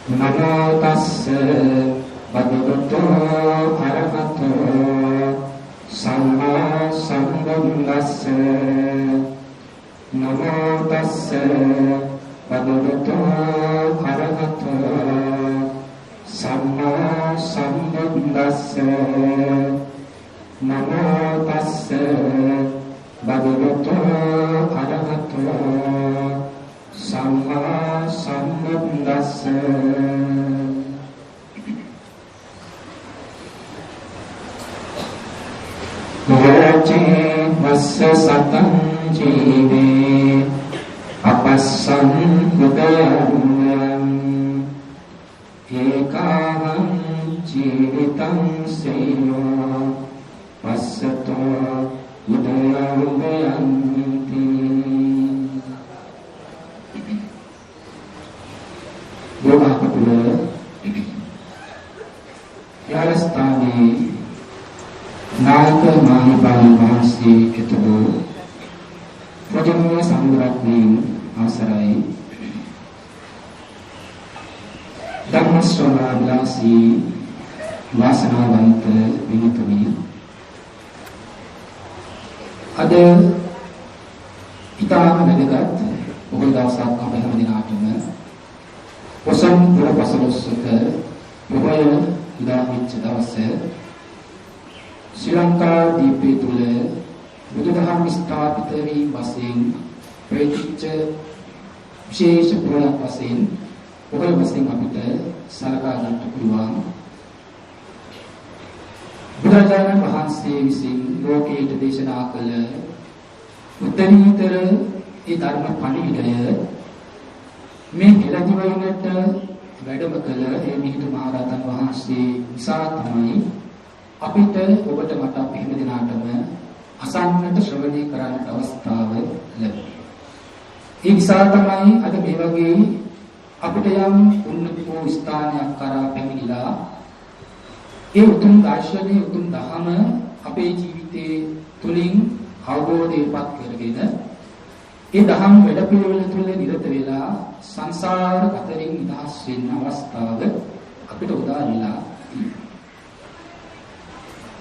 නමෝ තස්ස භගවතු අරහතෝ සම්මා සම්බුද්දස්ස නමෝ තස්ස භගවතු අරහතෝ සම්මා සම්බුද්දස්ස නමෝ තස්ස භගවතු අරහතෝ සම්මා සම්බුද්දස්ස යෝචේ වස්ස සතං ජීවේ අපස්සං උදයං ඒකාහං ජීවිතං සේයෝ පස්සතෝ උදයන්ති යෝගාපතුල යාලස්ථානයේ නායක මහිපාල මහන්සිය එතුළු ප්‍රජන්‍ය සම්බුරත්නයෙන් අවසරයි ධර්ම ශ්‍රවණාභිලාෂී වාසනාවන්ත විනිතුනි අද ඉතාම වැදගත් පොහොය දවසක් අප හැම දිනකටම පොසොන් පුර පසළොස්වක පොහොය උදා වෙච්ච දවසේ ශ්‍රී ලංකා දීපේ තුල බුදුදහම ස්ථාපිත වීම වශයෙන් ප්‍රතිච්ඡ විශේෂ පුරයක් වශයෙන් පොහොය වශයෙන් අපිට සලකා ගන්න පුළුවන්. බුදුරජාණන් වහන්සේ විසින් ලෝකයට දේශනා කළ උත්තරීතර ඒ ධර්ම පණිවිඩය මේ හෙළදිවයිනට වැඩම කළ ඒ මිහිඳු මහරහතන් වහන්සේ නිසා තමයි අපිට ඔබට මට අපි හැම දිනාටම අසන්නට ශ්‍රවණය කරන්නට අවස්ථාව ලැබෙන්නේ. ඒ නිසා තමයි අද මේ වගේ අපිට යම් උන්නත වූ ස්ථානයක් කරා පැමිණිලා ඒ උතුම් දර්ශනයේ උතුම් ධහම අපේ ජීවිතයේ තුලින් අවබෝධයපත් කරගෙන ඒ ධහම වැඩපිළිවෙල තුල නිරත වෙලා සංසාර කතරින් නිදහස් වෙන්න අවස්ථාව අපිට උදා වෙලා තියෙනවා.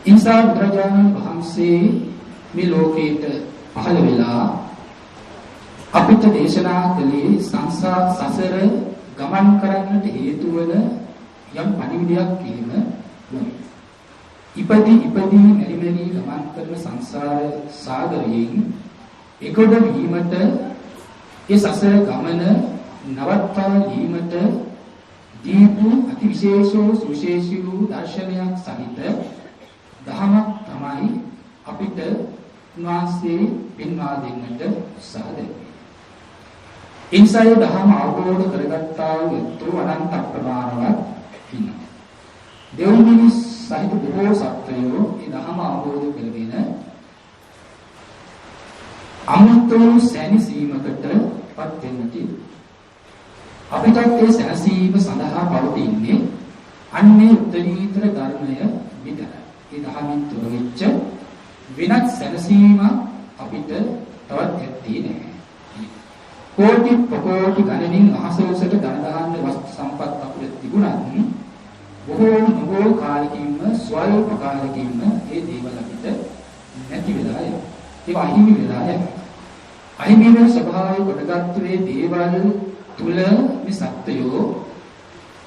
ඉන්සා බුදුරජාණන් වහන්සේ මේ ලෝකයට පහළ වෙලා අපිට දේශනා කළේ සංසාර සසර ගමන් කරන්නට හේතු වන යම් පණිවිඩයක් කියම ඉපදී මෙරි ගමන් කරන සංසාර සාගරයෙන් එකඩ වීමට ඒ සසර ගමන නවත්වා ගැනීමට දීපු අතිවිශේෂෝ සුවිශේෂී වූ දර්ශනයක් සහිත දහමක් තමයි අපිට උන්වහන්සේ පෙන්වා දෙන්නට උත්සාහ දෙන්නේ. ඉන්සය දහම අවබෝධ කරගත්තා වූ අනන්ත ප්‍රමාණවත් ඉන්නවා. දෙව් මිනිස් සහිත බොහෝ සත්වයෝ මේ දහම අවබෝධ කරගෙන අමුතු සැනසීමකටපත් වෙන්නට අපිට ඒ සැනසීම සඳහා පවතින්නේ අන්නේ උත්තරීතර ධර්මය විතරයි. ඒ දහමින් තොර වෙච්ච වෙනත් සැනසීමක් අපිට තවත් ඇත්තේ නැහැ. කෝටි ප්‍රකෝටි ගණනින් අහසෝසට ධන දාන්න වස්තු සම්පත් අපිට තිබුණත් බොහෝ කාලෙකින්ම ස්වල්ප කාලෙකින්ම ඒ දේවල් අපිට නැති වෙලා යනවා. ඒක අහිමි වෙලා යනවා. අහිමි වෙන ස්වභාවය කොටගත්තු මේ දේවල් තුල මේ සත්‍යයෝ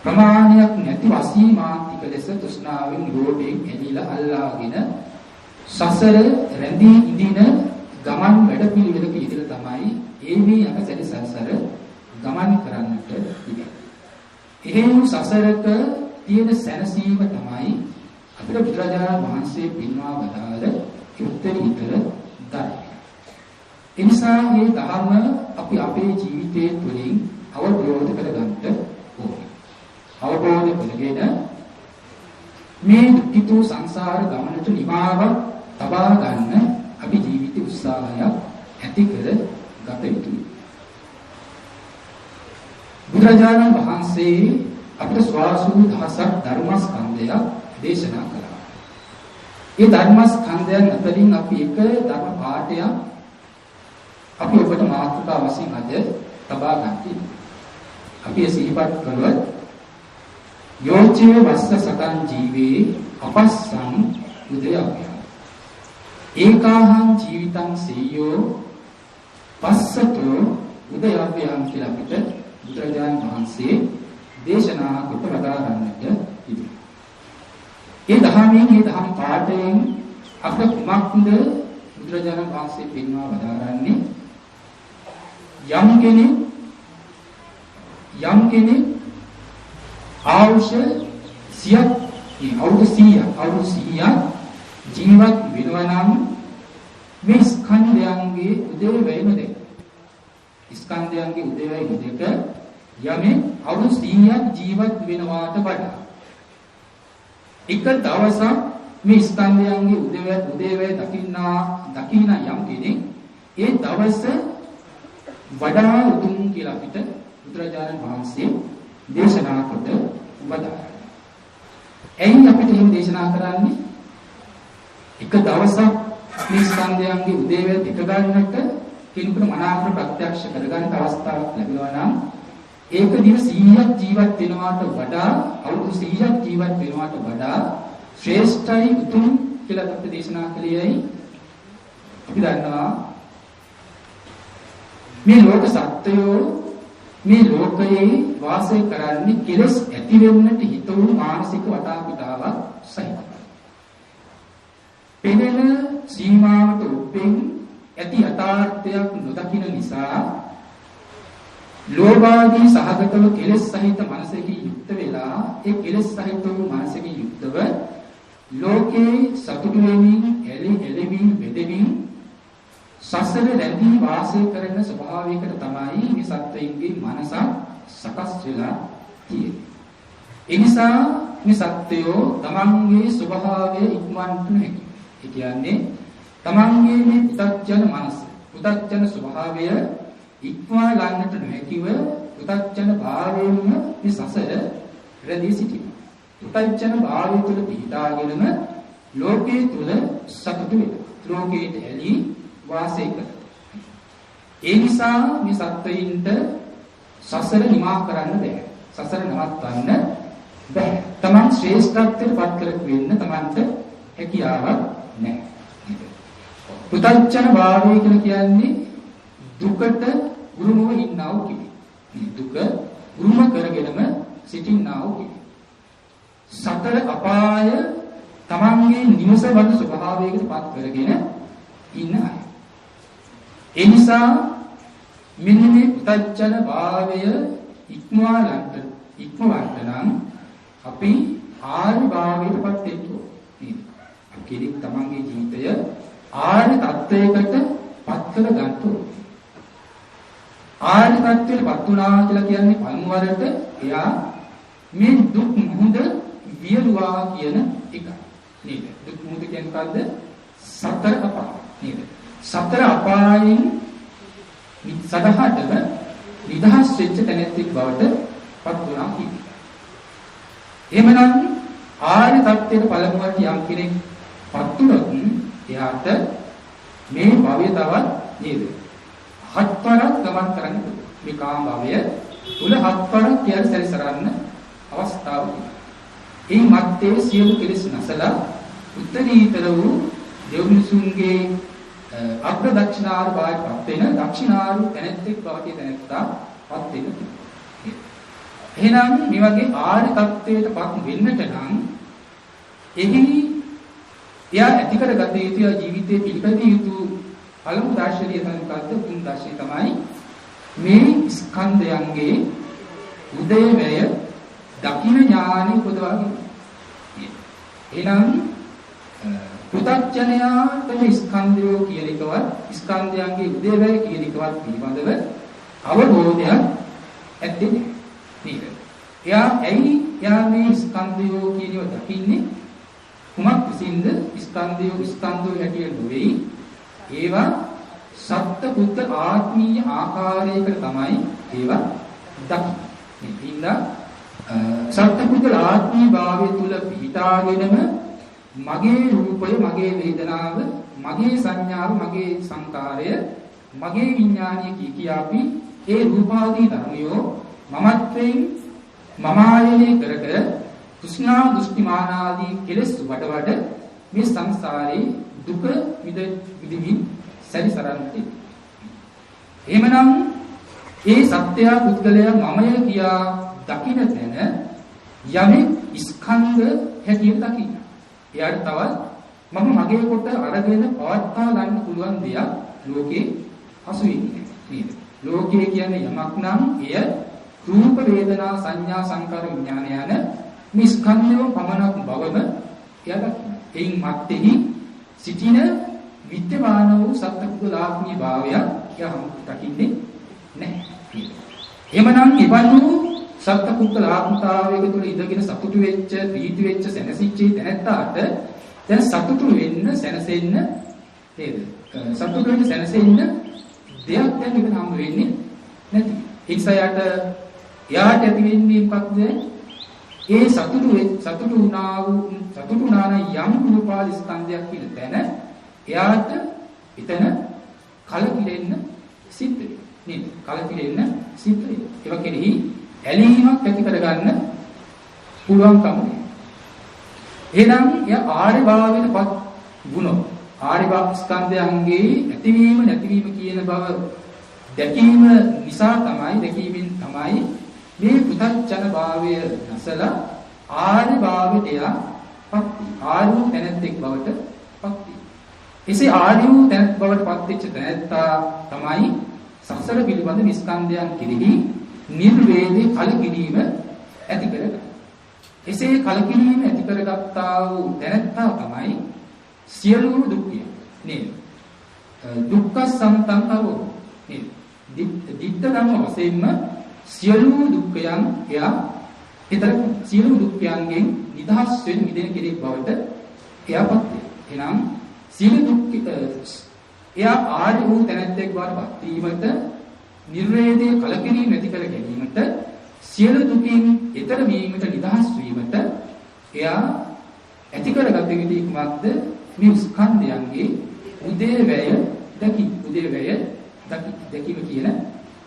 ප්‍රමාණයක් නැති වසීමාන්තික ලෙස තෘෂ්ණාවෙන් රෝඩෙන් එනිලා අල්ලාගෙන සසර රැඳී ඉඳින ගමන් වැඩපිළිවෙලක ඉඳලා තමයි මේ යකසැලි සසර ගමන් කරන්නට ඉන්නේ. එහෙම සසරක තියෙන සැනසීම තමයි අපිට බුදුරජාණන් වහන්සේ පින්වා වදාළ උත්තරීතර ධර්මය. ඒ නිසා මේ ධර්ම අපි අපේ ජීවිතයේ තුලින් අවබෝධ කරගන්න ඕනේ. අවබෝධ කරගෙන මේ දුක්ඛිත සංසාර ගමනට නිමාවක් තබා ගන්න අපි ජීවිත උත්සාහයක් ඇති කර ගත යුතුයි. බුදුරජාණන් වහන්සේ අපිට ස්වාසූ දහසක් ධර්මස්කන්ධයක් දේශනා කළා. ඒ ධර්මස්කන්ධයන් අතරින් අපි එක ධර්ම පාඩයක් අපි ඔබට මාතෘකා වශයෙන් අද තබා ගන්න. අපි සිහිපත් කළොත් යෝචේ වස්ස සතං ජීවේ අපස්සං උදයව්‍ය. ඒකාහං ජීවිතං සීයෝ පස්සතෝ උදයව්‍යං කියලා අපිට බුදුරජාණන් වහන්සේ දේශනා කොට වදාරන්නට ඉදිරි. ඒ දහම් පාඨයෙන් අපට කුමක්ද බුදුරජාණන් වහන්සේ පෙන්වා වදාරන්නේ? යම් කෙනෙක් ආවුෂ 100ක් ජීවත් වෙනවා නම් මේ ස්කන්ධයන්ගේ උදේවැය නොදෙක. ස්කන්ධයන්ගේ උදේවැය නොදෙක යමෙක් අවුරුදු 100ක් ජීවත් වෙනවාට වඩා එක දවසක් මේ ස්කන්ධයන්ගේ උදේවැය දකින්න යම් කෙනෙක් ඒ දවස වඩා උතුම් කියලා අපිට බුදුරජාණන් වහන්සේ දේශනා කොට වදාළා. එයින් අපිට එහෙම දේශනා කරන්නේ එක දවසක් මේ ස්කන්ධයන්ගේ උදේවැය දෙක ගන්නට කෙනෙකුට මනාවකට ප්‍රත්‍යක්ෂ කරගන්න අවස්ථාවක් ලැබෙනවා නම් ඒක දින 100ක් ජීවත් වෙනවාට වඩා අවුරුදු 100ක් ජීවත් වෙනවාට වඩා ශ්‍රේෂ්ඨයි උතුම් කියලා අපිට දේශනා කළේයි. අපි දන්නවා මේ ලෝක සත්‍යෝ මේ ලෝකයේ වාසය කරන්නේ කෙලස් ඇති වෙන්නට හිත වූ මානසික වටාපිටාවක් සහිතයි. පෙනෙන සීමාවට උපෙන් ඇති යථාර්ථයක් නොදකින නිසා ලෝභාදී සහගතව කෙලස් සහිත මනසකින් යුක්ත වෙලා ඒ කෙලස් සහිත වූ මනසකින් යුක්තව ලෝකේ සතුටු වෙමින් එළෙමින් වෙදෙමින් සසර රැඳී වාසය කරන ස්වභාවයකට තමයි මේ සත්වයින්ගේ මනස සකස් වෙලා තියෙන්නේ. ඒ නිසා මේ සත්වයෝ තමන්ගේ ස්වභාවය ඉක්මවන්නට හැකියි. ඒ කියන්නේ තමන්ගේ මේ පුතග්ජන මනස, පුතග්ජන ස්වභාවය ඉක්මවා ගන්නට නොහැකිව පුතග්ජන භාවයෙන්ම මේ සසර රැඳී සිටිනවා. පුතග්ජන භාවය තුළ පිහිටාගෙනම ලෝකයේ තුල සතුටු වෙනවා. ලෝකයට ඇලී වාසය කරනවා. ඒ නිසා මේ සත්වයින්ට සසර නිමා කරන්න බෑ. සසර නවත්වන්න බෑ. තමන් ශ්‍රේෂ්ඨත්වයට පත් කරගෙන වෙන්න තමන්ට හැකියාවක් නැහැ. පුතග්ජන භාවය කියලා කියන්නේ දුකට උරුමව ඉන්නා වූ කෙනෙක්. මේ දුක උරුම කරගෙනම සිටින්නා වූ කෙනෙක්. සතර අපාය තමන්ගේ නිවසවල ස්වභාවයකට පත් කරගෙන ඉන්න අය. ඒ නිසා මෙන්න මේ පුතග්ජන භාවය ඉක්මවන්න නම් අපි ආර්ය භාවයටපත් වෙන්න ඕනේ. කෙනෙක් තමන්ගේ ජීවිතය ආර්ය තත්වයකට පත් කර ගන්න ඕනේ. ආර්ය තත්වයටපත් වුණා කියලා කියන්නේ පළමු වරට එයා මේ දුක් මුහුද වියලුවා කියන එක. නේද? දුක් මුහුද කියන්නේ මොකද්ද? සතර අපාය. නේද? සතර අපායෙන් සදහටම නිදහස් වෙච්ච තැනෙක් බවට පත් වුණා කියන්නේ. එහෙමනම් ආර්ය තත්ත්වයට පළමුවට යම් කෙනෙක් පත් වුණොත් එයාට මේ භවය තවත් නේද? හත්වරක් ගමන් කරන්න පුළුවන්. මේ කාම භවය තුල හත්වරක් කියන සැරිසරන්න අවස්ථාව තියෙනවා. ඒ මැත්තේ සියලු කෙලෙස් නැසලා උත්තරීතර වූ දෙව්මිසුන්ගේ අග්‍ර දක්ෂිනාරු භාවයටපත් වෙන දක්ෂිනාරු තැනෙක් බවට තැනටපත් වෙන. එහෙනම් මේ වගේ ආර්ය තත්ත්වයටපත් වෙන්නට නම් එහි එයා ඇති කරගත යුතු ජීවිතයේ පිළිපැදිය යුතු පළමු දර්ශනීය තමයි තුන් දර්ශනය තමයි මේ ස්කන්ධයන්ගේ උදේවැය දකින්න ඥානෙ උපදවාගෙන. එහෙනම් පුතග්ජනයාට මේ ස්කන්ධය කියන එකවත් ස්කන්ධයන්ගේ උදේවැය කියන එකවත් පිළිබඳව අවබෝධයක් ඇත්තේ නේද? එයා මේ ස්කන්ධය කියන ඒවා දකින්නේ කුමක් විසින්ද? ස්කන්ධය හැටියට නොවේයි. ඒවා සත්ත්ව බුද්ධ ආත්මීය ආකාරයකට තමයි ඒවා දකින්නේ. ඉතින්ද සත්ත්ව බුද්ධ ආත්මීය භාවය තුල පිහිටාගෙනම මගේ රූපය, මගේ වේදනාව, මගේ සංඥාව, මගේ සංකාරය, මගේ විඥානීය කියාපි ඒ රූපාදී ධර්මයෝ මමත්වයෙන් මමායනේ කර කර තෘෂ්ණා දෘෂ්ටිමාන ආදී කෙලෙස් වඩ මේ සංසාරේ දුක විඳින්න සැරිසරන්නට. එහෙමනම් ඒ සත්‍ය පුද්ගලයා මමය කියා දකින්න තැන යමෙක් ස්කන්ධ හැටියට දකින්න. එයාට තවත් මම මගේ කොට අරගෙන පවත්වා ගන්න පුළුවන් දෙයක් ලෝකේ හසු වෙන්නේ නේද? ලෝකය කියන්නේ යමක් නම් එය රූප වේදනා සංඥා සංකාර විඥාන යන මේ ස්කන්ධව පමණක් බවම එයා දකින්න. එයින් මැත්තේහි සිටින විද්‍යමාන වූ සත්පුද්ගලාත්මී භාවය එයා දකින්නේ නැහැ. එහෙමනම් ඉබඳු සත්පුද්ගලාත්මතාවයක තුල ඉඳගෙන සතුටු වෙච්ච, ප්‍රීති වෙච්ච, සැනසෙච්ච තැනැත්තාට දැන් සතුටු වෙන්න, සැනසෙන්න නේද? සතුටු වෙන්න, සැනසෙන්න දෙයක් දැන් ඉගෙන හම් වෙන්නේ නැති. එක්සයට යාට ඇති වෙන්නේ මොකක්ද? ඒ සතුටු වුණාන යම් රූපාල ස්කන්ධයක් කියන තැන එයාට එතන කලකිරෙන්න සිද්ධ වෙනවා. නේද? කලකිරෙන්න සිද්ධ වෙනවා. ඒක කෙරෙහි ඇලීමක් ඇති කරගන්න පුළුවන්කම නෑ. එහෙනම් එයා ආර්ය භාවයටපත් වුණොත් ආර්ය ස්කන්ධයන්ගේ ඇතිවීම නැතිවීම කියන බව දැකීම නිසා දැකීමෙන් තමයි මේ පුතච්චන භාවය නැසලා ආර්ය භාවයට යපත් ආර්ය තැනැත්තෙක් බවට පත්. එසේ ආර්ය තැනැත් බවට පත් වෙච්ච තැනැත්තා තමයි සසර පිළිබඳ ස්කන්ධයන් කෙරෙහි නිර්වේදී කලකිරීම ඇති කරගන්නේ. එසේ කලකිරීම ඇති කරගත්තා වූ තැනැත්තා තමයි සියලුම දුක්ඛය නේද? දුක්ඛ සම්තංකරෝ නේද? දිට්ඨ ධම්ම වශයෙන්ම සියලුම දුක්ඛයන් එයා ඊතර සියලුම දුක්ඛයන්ගෙන් නිදහස් වෙන මිදෙන කෙනෙක් බවට එයාපත් වෙනවා. එහෙනම් සියලු දුක්ඛ එයා ආර්ය වූ තැනැත්තෙක් බවට පත් වීමට නිර්වේදයේ කලකිරීම ඇති කර ගැනීමට සියලු දුකින් ඈතර වීමට නිදහස් වීමට එයා ඇති කරගත යුතු කුමක්ද? මේ ස්කන්ධයන්ගේ උදේවැය දැකීම කියන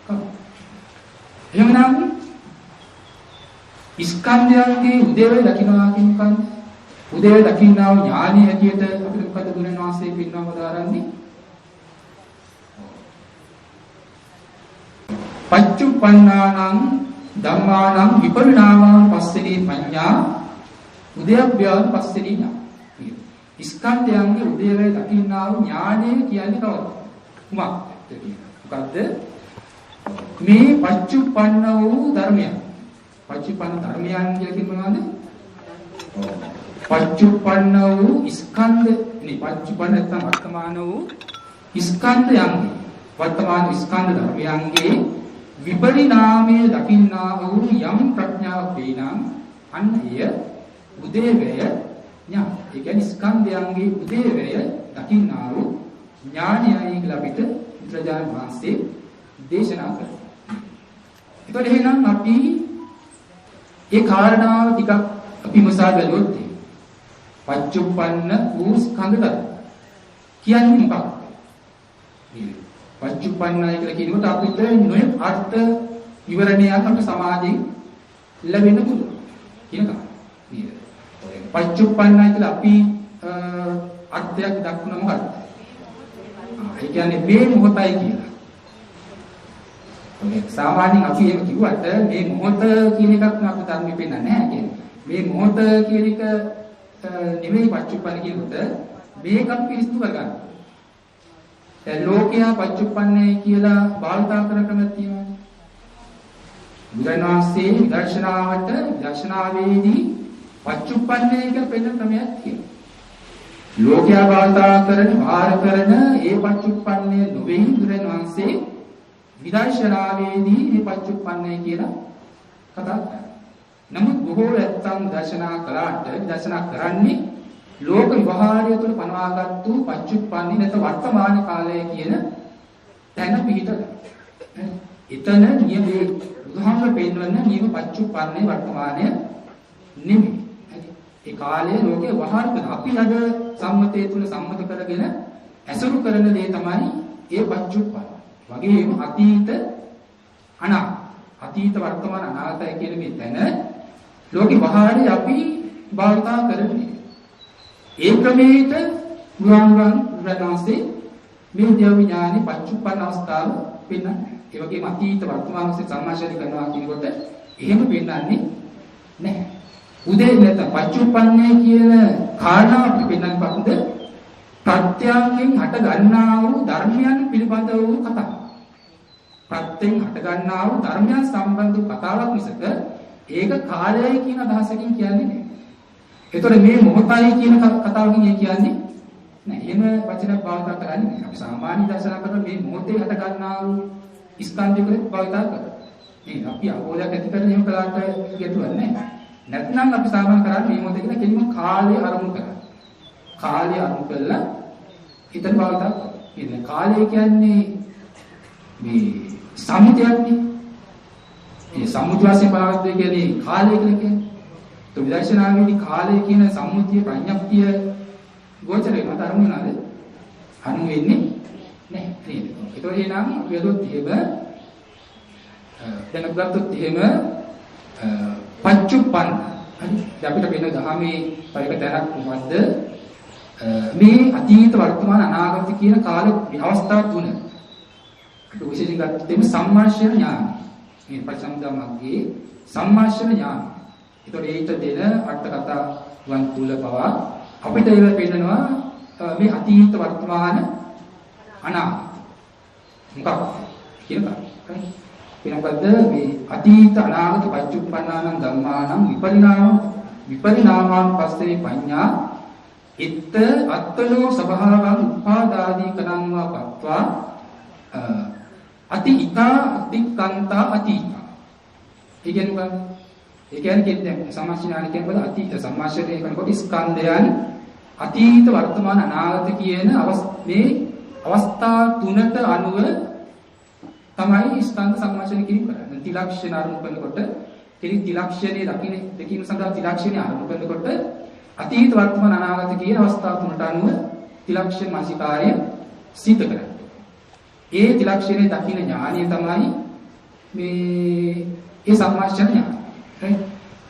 කම. එහෙමනම් ස්කන්ධයන්ගේ උදේවැය දකින්නවා කියන්නේ උදේවැය දකින්නා වූ ඥානිය හැටියට අපිට මොකද බුදුන් වහන්සේ පින්නවම දාරන්නේ? පච්චුප්පන්නානං ධම්මානං විපරිණාමං පස්සේදී පඤ්ඤා උදයබ්බයන් පස්සේදී ඥාන. ස්කන්ධයන්ගේ උදේවැය දකින්නා වූ ඥානය කියන්නේ කවද? මොකක්ද? මේ පච්චුප්පන්න වූ ධර්මයන්. පච්චුප්පන්න ධර්මයන් කියලා කියන්නේ මොනවද? පච්චුප්පන්න වූ ස්කන්ධ නේ පච්චුපන්න නැත්නම් වර්තමාන වූ ස්කන්ධයන්ගේ වර්තමාන ස්කන්ධ ධර්මයන්ගේ විපරිණාමයේ දකින්නා වූ යම් ප්‍රඥාවක් වේනම් අන්න එය උදේවැය ඥාන. ඒ කියන්නේ ස්කන්ධයන්ගේ උදේවැය දකින්නා වූ ඥානයයි කියලා අපිට බුදුරජාණන් වහන්සේ දේශනා කළා. ඒකට එහෙනම් අපි ඒ කාරණාව ටිකක් අපි විමසා බලුවොත් පච්චුප්පන්න වූ ස්කන්ධ ධර්ම කියන්නේ මොකක්ද? පච්චුප්පන්නයි කියලා කියනකොට අපිට නොයෙක් අර්ථ විවරණයක් අපේ සමාජයෙන් ලැබෙන්න පුළුවන්. කියන කාරණා. නේද? පච්චුප්පන්නයි කියලා අපි අර්ථයක් දක්වන මොකක්ද? ඒ කියන්නේ මේ මොහොතයි කියලා. සාමාන්‍යයෙන් අපි එහෙම කිව්වට මේ මොහොත කියන එකක් අපිට ධර්මෙ පෙන්නන්නේ නැහැ කියන්නේ. මේ මොහොත කියන එක නෙමෙයි පච්චුප්පන්න කියනකොට මේක අපි පිළිස්තු කරගන්න. දැන් ලෝකයා පච්චුප්පන්නේ කියලා භාවිතා කරන ක්‍රමයක් තියෙනවා. බුදුරණවහන්සේ විදර්ශනාවේදී පච්චුප්පන්නේ කියලා පෙන්නන ක්‍රමයක් තියෙනවා. ලෝකයා භාවිතා කරන භාර කරන ඒ පච්චුප්පන්නේ නොවේ බුදුරණවහන්සේ විදර්ශනාවේදී මේ පච්චුප්පන්නේ කියලා කතා කරනවා. නමුත් බොහෝ නැත්තම් දර්ශනා කරන්නේ ලෝක විවහාරය තුළ පනවාගත්තු පච්චුප්පන්නේ නැත වර්තමාන කාලය කියන තැන පිහිටලා. එතන නියමේ බුදුහාමර පෙන්වන්න නියම පච්චුප්පන්නේ වර්තමානය නෙමෙයි. ඒ කාලයේ ලෝකේ වහාර කරන අපි අද සම්මතයේ තුල සම්මත කරගෙන ඇසුරු කරන දේ තමයි ඒ පච්චුප්පන්න. වගේම අතීත අනාගත වර්තමාන අනාගතය කියන මේ තැන ලෝකේ වහාරේ අපි භාවිතා කරන්නේ. ඒ ක්‍රමයට බුදුන්වහන්සේ මේ දේව විඥානේ පච්චුප්පන්න අවස්ථාව පෙන්වන්නේ. ඒ වගේම අතීත වර්තමාන වශයෙන් සම්මාශය කරනවා කියනකොට එහෙම පෙන්වන්නේ නැහැ. උදේ නැත්නම් පච්චුප්පන්නේ කියන කාරණාව අපිට පෙන්වන්න බඳ ප්‍රත්‍යයෙන් හට ගන්නා වූ ධර්මයන් පිළිබඳ වූ කතාව. ප්‍රත්‍යයෙන් හට ගන්නා වූ ධර්මයන් සම්බන්ධ කතාවක් මිසක ඒක කාලයයි කියන අදහසකින් කියන්නේ නැහැ. ඒතකොට මේ මොහොතයි කියන කතාවකින් කියන්නේ නෑ. එහෙම වචනයක් භාවිත කරන්නේ නෑ. අපි සාමාන්‍ය දර්ශන කරන මේ මොහොතේ හට ගන්නා වූ ස්කන්ධයකට භාවිත කරනවා. මේ අපි අවබෝධයක් ඇති කරගෙන එහෙම කළාට ගැටුවක් නෑ. නැත්නම් අපි සාමාන්‍ය කරන්නේ මේ මොහොතේ කියන කෙලිම කාලය අරමුණු කරා. කාලය අරමුණු කළා හිතන භාවිත කරනවා. ඉතින් කාලය කියන්නේ මේ සමුදයක්නේ. මේ සමුදය වශයෙන් භාවිත කියන්නේ කාලය කියලා කියන්නේ. તો විදර්ශනාවේදී කාලය කියන සම්මුතිය ප්‍රඥප්තිය ගෝචර වෙනවා තරම් වෙනවාද? අනු වෙන්නේ නැහැ නේද? ඒතකොට එනම් වේදොත් එහෙම දැන් ගත්තොත් එහෙම පච්චුප්පන්න හරි අපිට වෙන දහමේ පරික තැනක් මොකද්ද? මේ අතීත වර්තමාන අනාගත කියන කාල අවස්ථා තුන. ඒක විශේෂයෙන් ගත්තොත් එහෙම සම්මාර්ෂණ ඥාන. මේ පරිසම්දමග්ගේ සම්මාර්ෂණ ඥාන. ඒතකොට ඒිට දෙන අර්ථ කතා වන් තුල පවා අපිට ඒක පෙන්නනවා මේ අතීත වර්තමාන අනාගත මොකක්ද කියන එක. වෙනකද්ද මේ අතීත අනාගත පච්චුප්පන්නාන ධම්මානම් විපරිණාමං පස්සේ පඤ්ඤා ඉත්ත අත්තනෝ ස්වභාවං උපාදාදී කනංවා පත්වා අතීතා අතික්කන්තා අතීතා. ඒ කියන්නේ සම්මාශිනාන කියන්නේ අතීත සම්මාශයේ කරනකොට ස්කන්ධයන් අතීත වර්තමාන අනාගත කියන මේ අවස්ථා තුනට අනුව තමයි ස්කන්ධ සම්මාශනය කිරීම කරන්නේ. ත්‍රිලක්ෂණ අරමුණු කරනකොට ත්‍රිලක්ෂණයේ දකින්න දෙකීම සඳහා ත්‍රිලක්ෂණය අරමුණු කරනකොට අතීත වර්තමාන අනාගත කියන අවස්ථා තුනට අනුව ත්‍රිලක්ෂණ මාසිකාරය සිද්ධ කරන්නේ. ඒ ත්‍රිලක්ෂණයේ දකින්න ඥානය තමයි මේ සම්මාශන ඥානය.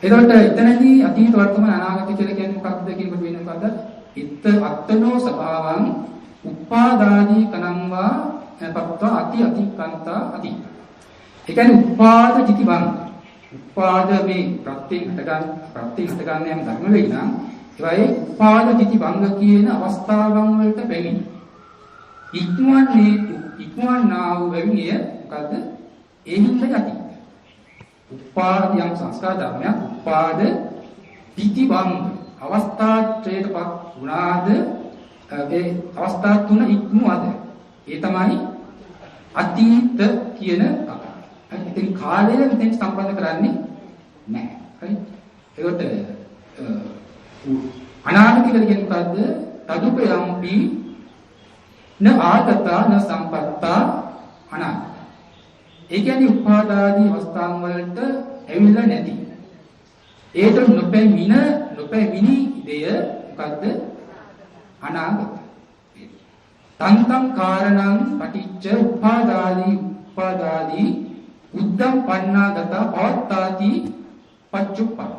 එතකොට එතනදී අතීත වර්තමාන අනාගත කියලා කියන්නේ මොකක්ද කියනකොට වෙන මොකද්ද? ඉත්ත අත්තනෝ ස්වභාවං උපාදාදී කනංවා පත්වා අතික්කන්තා අතීත. ඒ කියන්නේ උපාද චිතිවං. උපාද මේ ප්‍රත්‍යයෙන් හටගන්න යම් ධර්ම වෙයි නම් ඒවයි උපාද චිතිවංග කියන අවස්ථාවන් වලට බැවින් ඉක්මවන්නා වූ වෙන්නේ මොකද්ද? ඒ හින්දා අතීත. උපාදයන් සංස්කාර ධර්මයක් උපාද පිටිවංග අවස්ථාත්‍රයටපත් වුණාද ඒ අවස්ථා තුන ඉක්මුවද ඒ තමයි අතීත කියන කතාව. හරි ඉතින් කාලය මෙතෙන් සම්බන්ධ කරන්නේ නැහැ. හරි ඒකට අනාගත කියලා කියන්නේ මොකද්ද? තදුපයම්පි න ආගතා න සම්පත්තා අනාගත. ඒ කියන්නේ උපාදාදී අවස්ථාන් වලට ඇවිල්ලා නැති. ඒට නොපැමිණි දෙය මොකද්ද? අනාගත. තන්තං කාරණං පටිච්ච උපාදාදී උද්දම් පන්නාගත පවත්තාති පච්චුප්පා.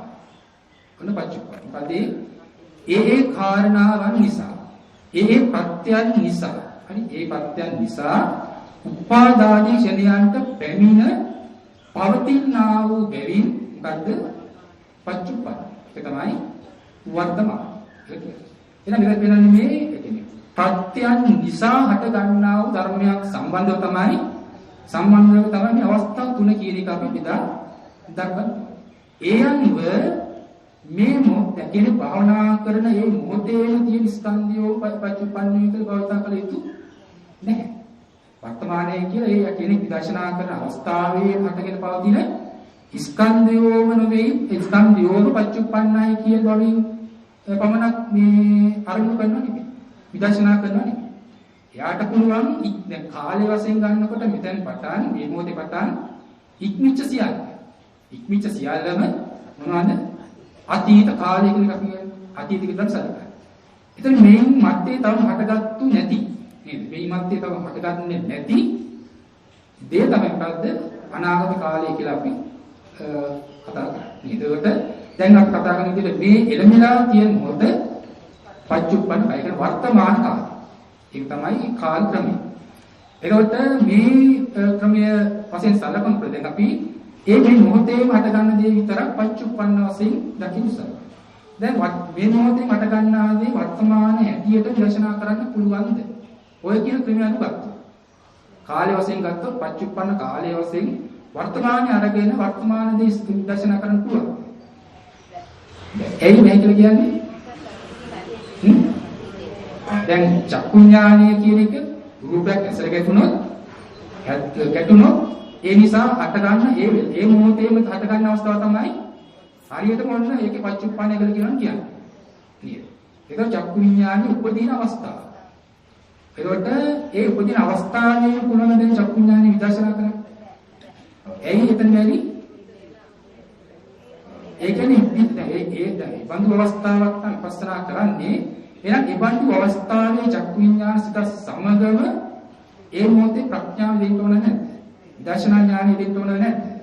කොන පච්චුප්පා. මොකද ඒ කාරණාවන් නිසා ඒ ප්‍රත්‍යයන් නිසා හරි ඒ ප්‍රත්‍යයන් නිසා උපාදාදී ශරීරයන්ට පැමිණ පවතිනා වූ බැවින් මොකද්ද? පච්චුප්පා. ඒක තමයි වර්තමාන. එහෙනම් මෙතන වෙනන්නේ මේ කියන්නේ ප්‍රත්‍යයන් නිසා හට ගන්නා වූ ධර්මයක් සම්බන්ධව තමයි මේ අවස්ථා තුන කියන එක අපි බෙදා දක්වනවා. ඒ අනුව මේ මොහොත කියන භාවනා කරන මේ මොහොතේම තියෙන ස්කන්ධයෝ පච්චුප්පන්නෝ කියලා භවතා කළ යුතු නැහැ. වර්තමානයේ කියලා ඒ කෙනෙක් විදර්ශනා කරන අවස්ථාවේ හටගෙන පවතින ස්කන්ධයෝම නෙවෙයි ස්කන්ධයෝම පච්චුප්පන්නයි කියන බවින් පමණක් මේ අරමුණු කරනවා නෙවෙයි. විදර්ශනා කරනවා නෙවෙයි. එයාට පුළුවන් දැන් කාලය වශයෙන් ගන්නකොට මෙතෙන් පටන් මේ මොහොතේ පටන් ඉක්මිච්ච සියල්ලම මොනවද? අතීත කාලය කියන එක අපි අතීත කියලා සලකනවා. එතන මේන් මැත්තේ තව හටගත්තු නැති නේද? මේ මැත්තේ තව හටගන්නේ නැති දේ තමයි මොකද්ද? අනාගත කාලය කියලා අපි කතා කරන්නේ. ඒකට දැන් අපි කතා කරන විදිහට මේ එළඹිලා තියෙන මොහොත පච්චුප්පන්න කය කියන වර්තමාන කාලය. ඒක තමයි කාල ක්‍රමය. එතකොට මේ ක්‍රමය වශයෙන් සලකනකොට දැන් අපි මේ මොහොතේම හට ගන්න දේ විතරක් පච්චුප්පන්න වශයෙන් දකින්න. දැන් මේ මොහොතේ හට ගන්නා දේ වර්තමාන හැටියට විශ්ලේෂණය කරන්න පුළුවන්ද? ඔය කියන ක්‍රමය අනුගත්තොත් කාලය වශයෙන් ගත්තොත් පච්චුප්පන්න කාලය වශයෙන් වර්තමානයේ අරගෙන වර්තමාන දේ විශ්ලේෂණය කරන්න පුළුවන්. එයි මේ කියලා කියන්නේ දැන් චක්කුඥානය කියන එක රූපයක් ඇසල ගැටුණොත් ඒ නිසා හට ගන්න ඒ මොහොතේම හට ගන්න අවස්ථාව තමයි හරියටම ඔන්න ඒකේ පච්චුප්පන්න කියලා කියන්නේ. නේද? ඒක චක්කු විඥානයේ උපදින අවස්ථාව. ඒකට ඒ උපදින අවස්ථාවේ පුළුවන් දෙන චක්කු විඥානයේ විදර්ශනා කරන්න. එයි එතන බැරි ඒ කියන්නේ ඒ බඳු අවස්ථාවක් තමයි විපස්සනා කරන්නේ. එහෙනම් ඒ බඳු අවස්ථාවේ චක්කු විඥාන සිත සමගම ඒ මොහොතේ ප්‍රඥාව දෙන්න ඕන නැහැ. විදර්ශනා ඥානෙ දෙන්න ඕන නැහැ.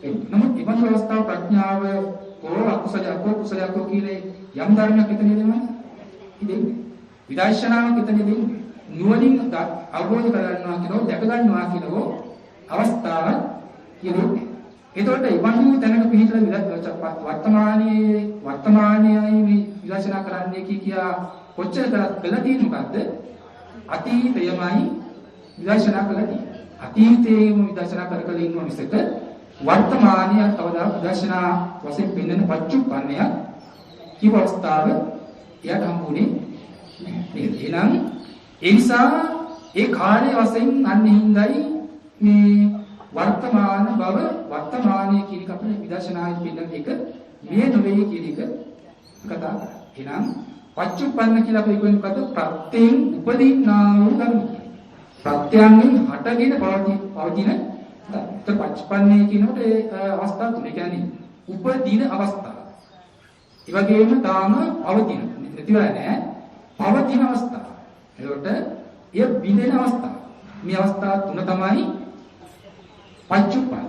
නමුත් මේ බඳු අවස්ථාව ප්‍රඥාව කුසලයක් කියන්නේ යම් ධර්මයක් එතන දෙනවා. ඉතින් විදර්ශනාවක් එතන දෙන්නේ. නුවණින් අවබෝධ කරගන්නවා කියනෝ දැක ගන්නවා කියනෝ අවස්ථාවක් කියනෝ. ඒතකොට ඉබඳු තැනක පිළිතර වර්තමානයේයි මේ විදර්ශනා කරන්නේ කියා කොච්චර කළා තියෙන මොකද්ද? අතීතයමයි විදර්ශනා කළා තියෙන්නේ. අතීතයේම විදර්ශනා කරකල ඉන්න මිසක වර්තමානීය කවදා විදර්ශනා වශයෙන් පෙන්වන පච්චුප්පන්නය කිව අවස්ථාව එයට හම්බුනේ නේද? එහෙනම් ඒ නිසා ඒ කාර්ය වශයෙන් අන්නේ හිඳයි මේ වර්තමාන බව වර්තමානයේ කියන එක අපේ විදර්ශනායේ පෙන්නන එක මේ නොවේ කියන එක කතා කරා. එහෙනම් පච්චුප්පන්න කියලා අපි කියන්නේ මොකද? ප්‍රත්‍යයෙන් උපදින්නා වූ ධර්ම. ප්‍රත්‍යයෙන් හටගෙන පවතින ධර්ම. පච්චුප්පන්නේ කියනකොට ඒ අවස්ථා තුන. ඒ කියන්නේ උපදින අවස්ථාව. ඒ වගේම තාම පවතින. නැතිවලා නෑ. පවතින අවස්ථාව. ඒකට එය බිඳෙන අවස්ථාව. මේ අවස්ථා තුන තමයි පච්චුප්පන්න.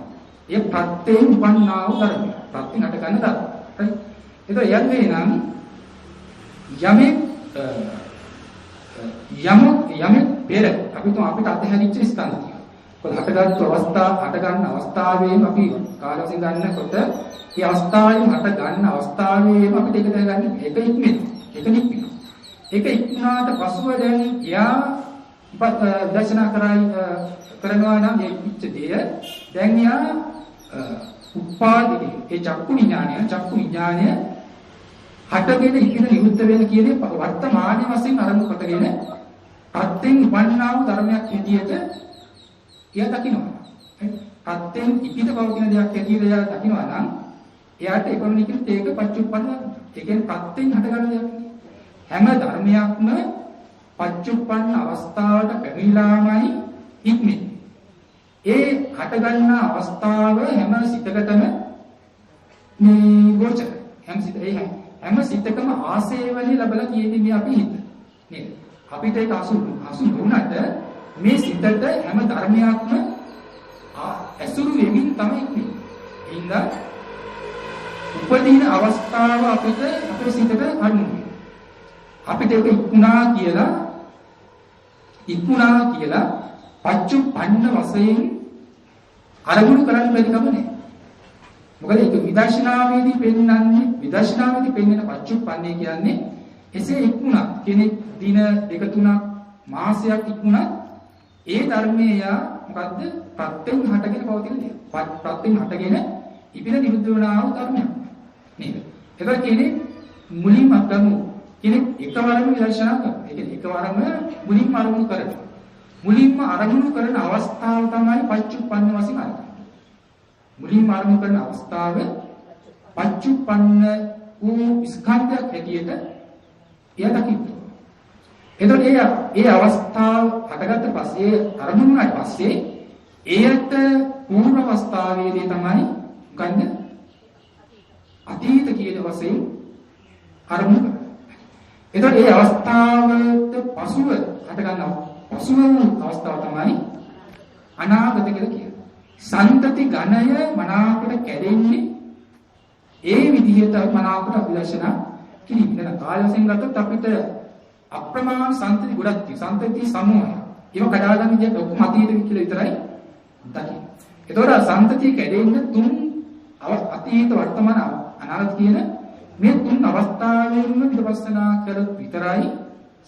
ඒ ප්‍රත්‍යයෙන් උපන්නා වූ ධර්ම. ප්‍රත්‍යයෙන් හට ගන්න ධර්ම. හරි. ඒක යන්නේ නම් යමෙක් පෙර අපි තුන් අපිට අතහැරිච්ච ස්ථාන තියෙනවා. කොහොමද හටගත් අවස්ථා හට ගන්න අවස්ථාවේම අපි කාලවසින් ගන්නකොට ඒ අවස්ථාවේම හට ගන්න අවස්ථාවේම අපිට ඒක දැනගන්න ඒක ඉක්මෙන. ඒක නික්මෙන. ඒක ඉක්මනාට පසුව දැන් එයා දර්ශනා කරනවා නම් මේ පිච්ච දෙය දැන් එයා උපාදිතේ ඒ චක්කු විඥානය හටගෙන ඉගෙන නිරුද්ධ වෙන කියන්නේ වර්තමානයේ වශයෙන් ආරම්භ කොටගෙන ප්‍රත්‍යයෙන් වන්නා වූ ධර්මයක් හැටියට එයා දකිනවා. ප්‍රත්‍යයෙන් ඉපිට පවතින දෙයක් හැටියට එයා දකිනවා නම් එයාට ඒකෝනිකින් තේක පච්චුප්පන්න. ඒ කියන්නේ ප්‍රත්‍යයෙන් හටගන්න දෙයක්. හැම ධර්මයක්ම පච්චුප්පන්න අවස්ථාවට පැමිණලාමයි ඉක්මෙන්නේ. ඒ හටගන්න අවස්ථාව හැම සිතකටම මේ ගෝචර. හැම සිතකම ආසේවණි ලැබලා කියන්නේ මේ අපි හිත. නේද? අපිට ඒක අසු වුණාට මේ සිතට හැම ධර්මයක්ම ඇසුරු වෙමින් තමයි ඉන්නේ. එහෙනම් උපදීන අවස්ථාව අපේ සිතට අනුව. අපිට ඒක ඉක්ුණා කියලා පච්චුප්පන්න වශයෙන් අරමුණු කරන්න බැරි කම නෑ. මොකද ඒක විදර්ශනාවේදී පෙන්වන පච්චුප්පන්නේ කියන්නේ එසේ ඉක්ුණා කෙනෙක් දින දෙක තුනක් මාසයක් ඉක්ුණා ඒ ධර්මයේ මොකද්ද ප්‍රත්‍යයෙන් හටගෙන පවතින දේ. ප්‍රත්‍යයෙන් හටගෙන ඉපිර නිරුද්ධ වනා වූ ධර්මයක් නේද? ඒක කියන්නේ මුලින්ම ගමු කෙනෙක් එකවරම විදර්ශනා කරනවා. ඒ කියන්නේ එකවරම මුලින්ම අරමුණු කරනවා. මුලින්ම අරමුණු කරන අවස්ථාව තමයි පච්චුප්පන්න වශයෙන් අරගෙන. මුලින්ම අරමුණු කරන අවස්ථාව පච්චුප්පන්න වූ ස්කන්ධයක් හැටියට එයා දකින්න. එතකොට ඒ අවස්ථාව හටගත්ත පස්සේ අරමුණු වුණාට පස්සේ ඒකට පූර්ව අවස්ථාවේදී තමයි ගන්න අතීත කියන වශයෙන් අරමුණු කරන්නේ. එතකොට ඒ අවස්ථාවට පසුව හටගන්නවා. පසුව අවස්ථාව තමයි අනාගත කියලා කියන්නේ. සන්තති ඝණය මනාකොට කැඩෙන්නේ ඒ විදිහට මනාවකට විදර්ශනා කිරීම. දැන් කාලය වශයෙන් ගත්තොත් අපිට අප්‍රමාණ සම්පති ගොඩක් තියෙනවා. සම්පති සමූහය. ඒක කඩාගන්න විදිහට ඔක්කොම අතීත කියලා විතරයි දකින්න. ඒතකොට සම්පතිය කැඩෙන්න තුන් අතීත වර්තමාන අනාගත කියන මේ තුන් අවස්ථාවෙන්ම විපස්සනා කරොත් විතරයි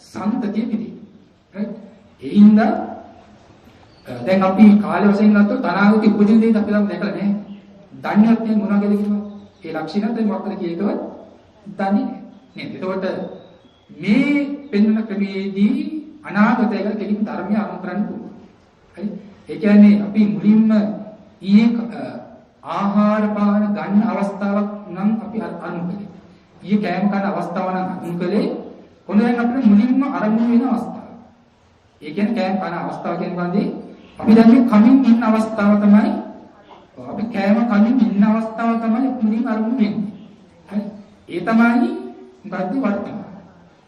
සම්පතිය පිළිදෙන්නේ. right? ඒ හින්දා දැන් අපි කාලය වශයෙන් ගත්තොත් අනාගත උපදින දේ අපි දැකලා නැහැ. දන්නේ නැත්නම් මොනවද කියලා ඒ ලක්ෂණ දැන් මොකක්ද කියේකවත් දන්නේ නැහැ. නේද? එතකොට මේ පෙන්වන ක්‍රමයේදී අනාගතය ගැන කෙලින් ධර්මය අනුව කරන්න පුළුවන්. හරි? ඒ කියන්නේ අපි මුලින්ම ඊයේ ආහාර පාන ගන්න අවස්ථාවක් නම් අපි අනුව කළේ. ඊයේ කෑම කන අවස්ථාව නම් අනුව කළේ. කොහොමද දැන් අපිට මුලින්ම අරමුණු වෙන අවස්ථාව. ඒ කියන්නේ කෑම කන අවස්ථාව කියන්නේ අපි දැන් මේ කමින් ඉන්න අවස්ථාව තමයි අපි කෑම කමින් ඉන්න අවස්ථාව තමයි මුලින් අරමුණු වෙන්නේ. හරි? ඒ තමයි මොකද්ද වර්තමාන.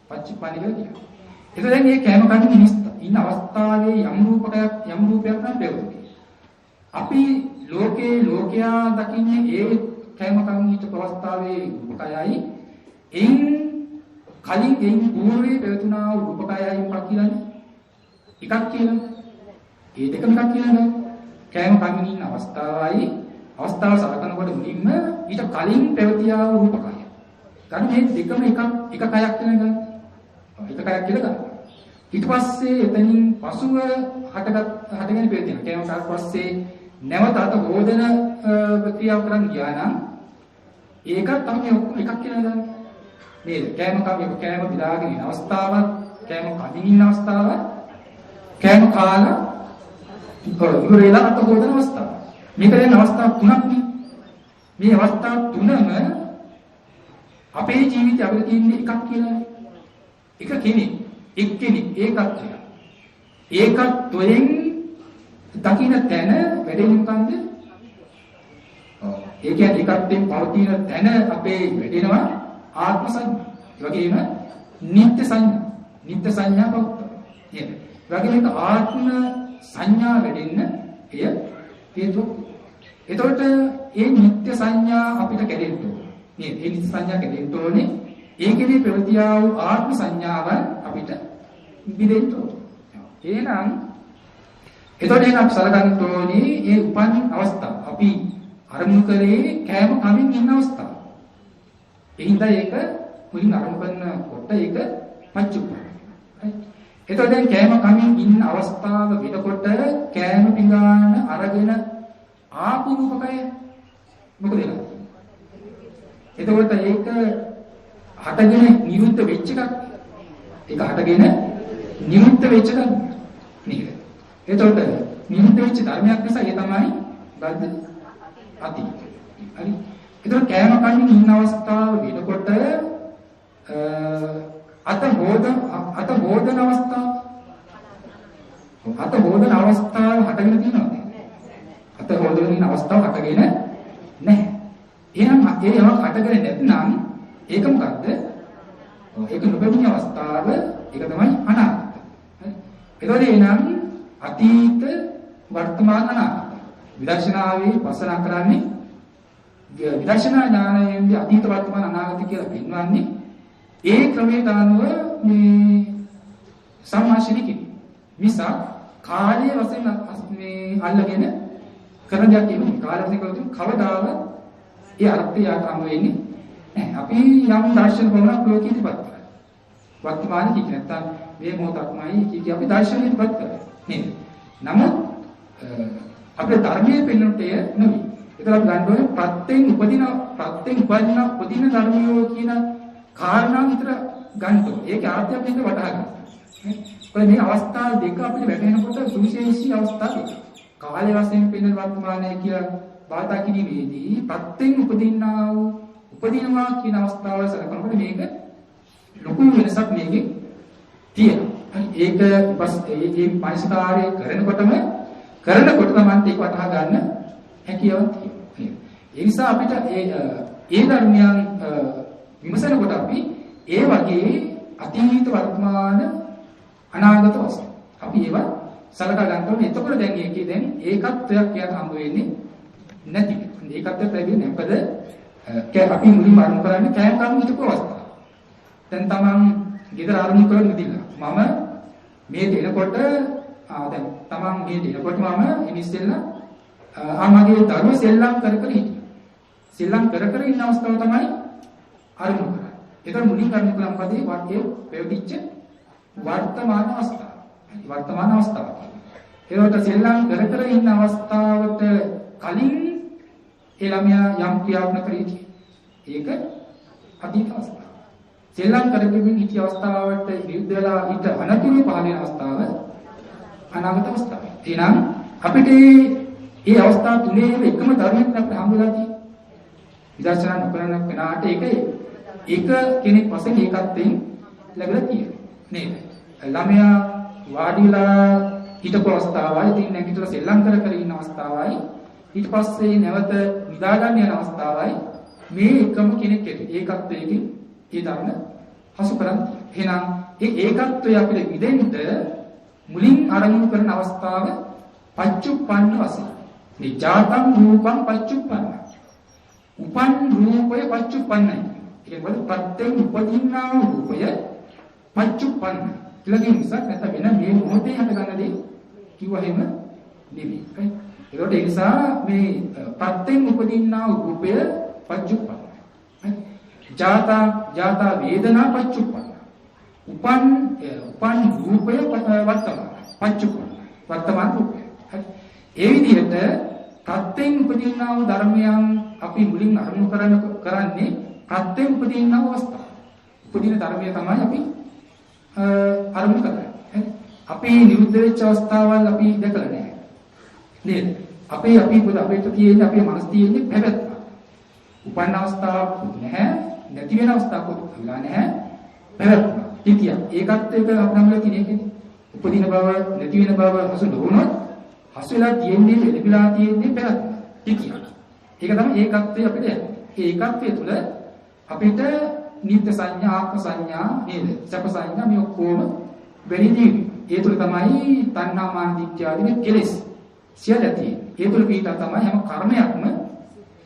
පච්චපණි කියලා කියනවා. ඒක දැන් මේ කෑම කමින් ඉන්න අවස්ථාවේ යම් රූපයක් නම් පෙවුනේ. අපි ලෝකයා දකින්නේ ඒ කෑම කමින් හිට අවස්ථාවේ රූපකයයි එයින් කලින් එයින් පූර්වයේ පැවතුනා රූපකයයි මොකක් කියලානේ? එකක් කියලා. ඒ දෙකම එකක් කියලා. කෑම කමින් ඉන්න අවස්ථාවයි අවස්ථාව සලකනකොට මුලින්ම ඊට කලින් පැවතියා වූ රූපකය. ගන්න මේ දෙකම එක කයක් කියලා ගන්න. එක කයක් කියලා ගන්න. ඊට පස්සේ එතනින් පසුව හටගෙන පෙරදින. කෑම කාට පස්සේ නැවත අත හොදන ප්‍රක්‍රියාව කරන්න ගියා නම් ඒකත් තමයි එකක් කියලා ගන්න. නේද? කෑම බිලාගෙන ඉන්න අවස්ථාවක්, කෑම කමින් ඉන්න අවස්ථාවක්, කෑම කාලා ඉවරලා අත හොදන අවස්ථාව. මේක දැන් අවස්ථා තුනක් නේ. මේ අවස්ථා තුනම අපේ ජීවිතය අපිට තියෙන්නේ එකක් කියලා. එක කෙනෙක්, එක්කෙනෙක් ඒකත්වය. ඒකත්වයෙන් දකින්න තැන වැඩෙන්නේ මොකන්ද? ඒ කියන්නේ ඒකත්වයෙන් පවතින තැන අපේ වැඩෙනවා ආත්ම සංඥා. ඒ වගේම නිත්‍ය සංඥා. නිත්‍ය සංඥා පවත්ත. නේද? ඒ වගේම ආත්ම සංඥා වැඩෙන්න එය හේතුවක්. එතකොට මේ නිත්‍ය සංඥා අපිට කැඩෙන්න ඕනේ. නේද? මේ නිත්‍ය සංඥා කැඩෙන්න ඕනේ. ඒකේ ප්‍රවෘත්තියා වූ ආත්ම සංඥාව අපිට බිඳෙන්න ඕනේ. එහෙනම් එතකොට එහෙනම් සලකන්න ඕනේ මේ උපන් අවස්ථාව. අපි අරමුණු කරේ කෑම කමින් ඉන්න අවස්ථාව. ඒ හින්දා ඒක මුලින් අරමුණු කරනකොට ඒක පච්චුප්පන්න. එතකොට දැන් කෑම කමින් ඉන්න අවස්ථාව වෙනකොට කෑම පිඟාන අරගෙන ආපු රූපකය මොකද වෙන්නේ? එතකොට ඒක හටගෙන නිරුද්ධ වෙච්ච එකක්. ඒක හටගෙන නිරුද්ධ වෙච්ච එකක් නේද? එතකොට නිරුද්ධ වෙච්ච ධර්මයක් නිසා ඒ තමයි බද්ද අතීත. හරි. එතකොට කෑම කමින් ඉන්න අවස්ථාව වෙනකොට අත හොදන අවස්ථාව හටගෙන තියෙනවද? අත හොදන අවස්ථාව හටගෙන නැහැ. එහෙනම් ඒ යමක් හටගෙන නැත්නම් ඒක මොකද්ද? ඒක නොබැමිණි අවස්ථාව. ඒක තමයි අනාගත. හරි. එතකොට එහෙනම් අතීත වර්තමාන අනාගත. විදර්ශනාවේ පස්සනා කරන්නේ විදර්ශනා ඥානයෙන් අතීත වර්තමාන අනාගත කියලා පෙන්වන්නේ ඒ ක්‍රමයට අනුව මේ සම්මාශිනිකේ මිසක් කාලය වශයෙන් මේ අල්ලගෙන කරන දෙයක් නෙමෙයි. කාලය වශයෙන් කරොත් කවදාවත් ඒ අර්ථය අම වෙන්නේ නැහැ. අපි යම් දර්ශන බලන ලෝකීතිපත් කරා. වර්තමාන කිව්ව නැත්තම් මේ මොහොතක්මයි කිය අපි දර්ශනෙිපත් කරා. නේද? නමුත් අපේ ධර්මයේ පෙන්වන්නට නෙමෙයි. ඒක අපි ගන්න ඕනේ ප්‍රත්‍යයෙන් උපදින ධර්මියෝ කියන කාරණා විතර ගන්න ඕනේ. ඒක ආත්‍යයක් එක වටහා ගන්න. මේ අවස්ථා දෙක අපිට වැටෙනකොට සුවිශේෂී අවස්ථා දෙක. කාලය වශයෙන් පෙනෙන වර්තමානයේ කියලා බාධා කිරීමේදී ප්‍රත්‍යයෙන් උපදිනවා කියන අවස්ථාව සලකනකොට මේක ලොකු වෙනසක් මේකේ තියෙනවා. ඒක මේ පරිස්කාරය කරනකොටම තමයි ඒක වටහා ගන්න හැකියාවක් තියෙනවා. ඒ නිසා අපිට ඒ ධර්මයන් විමසනකොට අපි ඒ වගේ අතීත වර්තමාන අනාගත වශයෙන් අපි ඒවා සලකා ගන්න ඕනේ. එතකොට දැන් ඒකේ දැන් ඒකත්වයක් යට හම්බ වෙන්නේ නැති. ඒකත්වයක් ලැබෙන්නේ මොකද? අපි මුලින්ම අරමුණු කරන්නේ කෑම කම් හිටපු අවස්ථාව. දැන් තමන් ගෙදර අරමුණු කරගෙන ඉඳිලා මම මේ දෙනකොට දැන් තමන් මේ දෙනකොට මම ඉනිස්සෙල්ලා මගේ දරුවෝ සෙල්ලම් කර කර හිටියා. සෙල්ලම් කර කර ඉන්න අවස්ථාව තමයි අරමුණු කරන්නේ. ඒක මුලින් අරමුණු කරන පදේ වාක්‍යය ප්‍රයෝගිච්ච වර්තමාන අවස්ථාව. වර්තමාන අවස්ථාව. ඒකට සෙල්ලම් කර කර ඉන්න අවස්ථාවට කලින් ඒ ළමයා යම් ක්‍රියාවක් කරේටි. ඒක අතීත අවස්ථාව. සෙල්ලම් කරගෙන හිටිය අවස්ථාවට විරුද්ධ වෙලා ඊට අනතුරු පහළ වෙන අවස්ථාව අනාගත අවස්ථාව. එහෙනම් අපිට මේ අවස්ථා තුනේම එකම ධර්මයක් අපිට හම්බුලා තියෙනවා. විදර්ශනා නොකරන කෙනාට ඒක කෙනෙක් වශයෙන් ඒකත්වයෙන් ලැබලා තියෙනවා. නේද? ළමයා වාඩිලා හිටපු අවස්ථාවයි, ඉතින් නැගිටලා සෙල්ලම් කර කර ඉන්න අවස්ථාවයි, ඊට පස්සේ නැවත නිදා ගන්න යන අවස්ථාවයි මේ එකම කෙනෙක් ඒකත්වයකින් ඒ ධර්ම හසු කරන්නේ. එහෙනම් ඒ ඒකත්වය අපිට විදෙන්න මුලින් ආරම්භ කරන අවස්ථාව පච්චුප්පන්න වශයෙන්. මේ ජාතං රූපං පච්චුප්පන්න. උපන් රූපය පච්චුප්පන්නයි. ඒ කියන්නේ ප්‍රත්‍යයෙන් උපදින්නා රූපය පච්චුප්පන්න. කියලා කියන නිසා නැත්නම් වෙන මේ මොහොතේ හටගන්න දේ කිව්ව හැම නෙමෙයි. ඒකට ඒ නිසා මේ ප්‍රත්‍යයෙන් උපදින්නා රූපය පච්චුප්පන්න. ජාතා වේදනා පච්චුප්පන්න. උපන් රූපය වර්තමාන රූපය. ඒ විදිහට ප්‍රත්‍යයෙන් උපදින්නා වූ ධර්මයන් අපි මුලින් අරමුණු කරන්නේ ප්‍රත්‍යයෙන් උපදින්නා වූ අවස්ථාව. උපදින ධර්මය තමයි අපි අරමුණු කරන්නේ. අපි නිරුද්ධ වෙච්ච අවස්ථාවල් අපි දැකලා නැහැ. නේද? අපිට තියෙන්නේ අපේ මනස තියෙන්නේ පැවැත්ම. උපන්න අවස්ථාවක් නැහැ, නැති වෙන අවස්ථාවක් වෙලා නැහැ. පැවැත්ම. ඉතියා ඒකත් එක අපනම්ලා තියෙන්නේ. උපදින බව, නැති වෙන බව හසු නොවුනොත් හසු වෙලා තියෙන්නේ ලැබිලා තියෙන්නේ පැවැත්ම. ඉතියා. ඒක තමයි ඒකත්වය අපිට යන්නේ. ඒ ඒකත්වය තුළ අපිට නිත්‍ය සංඥා, ආත්ම සංඥා නේද? සැප සංඥා මේ ඔක්කොම වෙරිදී. ඒ තුළ තමයි තණ්හා මාන දික්ඛ ආදී කෙලෙස් සියල්ලදී. ඒ තුළ පිටා තමයි හැම කර්මයක්ම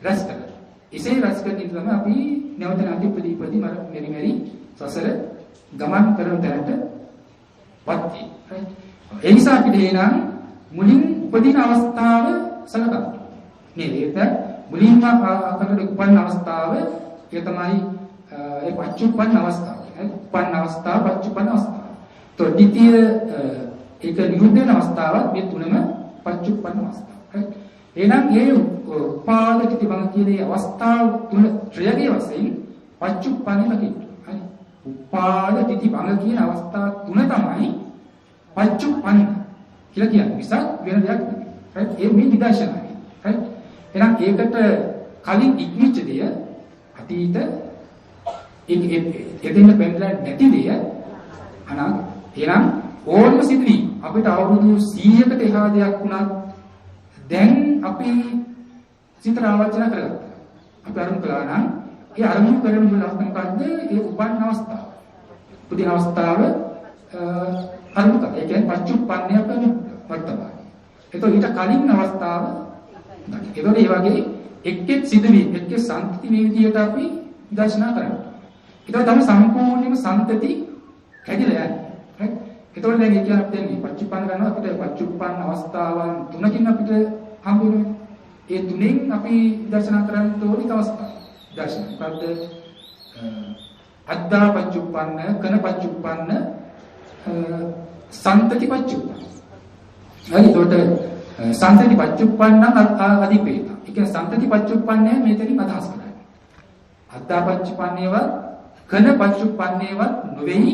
රැස් කරන්නේ. එසේ රැස් කරන ඉඳ තමයි අපි නැවත නැති ප්‍රතිපදි මෙරි සසර ගමන් කරන තැනට වත්ටි. ඒ නිසා අපිට එනම් මුලින් උපදින අවස්ථාව සලකන්න. නේද? ඒක මුලින්ම අපකට උපන්න අවස්ථාව ඒ තමයි ඒ පච්චුප්පන්න අවස්ථාව. උපන්න අවස්ථාව පච්චුපන්න අවස්ථාව. તો ද්විතීය ඒක නිරුද්ධ වෙන අවස්ථාව මේ තුනම පච්චුප්පන්න අවස්ථාව. එහෙනම් මේ උපාද කිතිබං කියන අවස්ථාව තුන ත්‍රියගේ වශයෙන් පච්චුප්පන්න ලකින්න. හරි. උපාද කිතිබං කියන අවස්ථා තුන තමයි පච්චුප්පන්න කියලා කියන්නේ. විසක් වෙන දෙයක් නෙවෙයි. හරි. ඒ මේ විදර්ශනායි. හරි. එහෙනම් ඒකට කලින් ඉක්මිච්ච දෙය අතීත එදින පෙන්ලා නැති දෙය අනාගත. එහෙනම් ඕනම සිදුවීම් අපිට අවුරුදු 100කට එහා දෙයක් වුණත් දැන් අපි සිතට ආවචන කරගත්තා. අපි අරමුණු කළා නම් ඒ අරමුණු කරන මොකක්ද? ඒ උපන් අවස්ථාව. පුදින අවස්ථාව අරමුණු කරා. ඒ කියන්නේ පච්චුප්පන්නය වර්තමානයි. ඒතකොට ඊට කලින් අවස්ථාව නැහැ. ඒතකොට මේ වගේ එක්කෙත් සිදුවීම් එක්කෙත් සංතති මේ විදිහට අපි දර්ශනා කරනවා. ඒතකොට තමයි සම්පූර්ණයෙන්ම සංතති කැඩිලා යන්නේ. right? ඒතකොට දැන් ඒ කියන්නේ අපිට මේ පච්චුප්පන්න ගන්නවා අපිට පච්චුප්පන්න අවස්ථාවන් තුනකින් අපිට හම්බ වෙනවා. ඒ තුනෙන් අපි දර්ශනා කරන්න ඕනි අවස්ථා. දර්ශන. මොකද්ද? අද්දා පච්චුප්පන්න, කන පච්චුප්පන්න, සන්තති පච්චුප්පන්න. හරි ඒතකොට සන්තති පච්චුප්පන්න අධිපේත. ඒ කියන්නේ සන්තති පච්චුප්පන්නේ මෙතනින් අදහස් කරන්නේ. අද්දා පච්චුපන්නේවත් කන පච්චුප්පන්නේවත් නොවේයි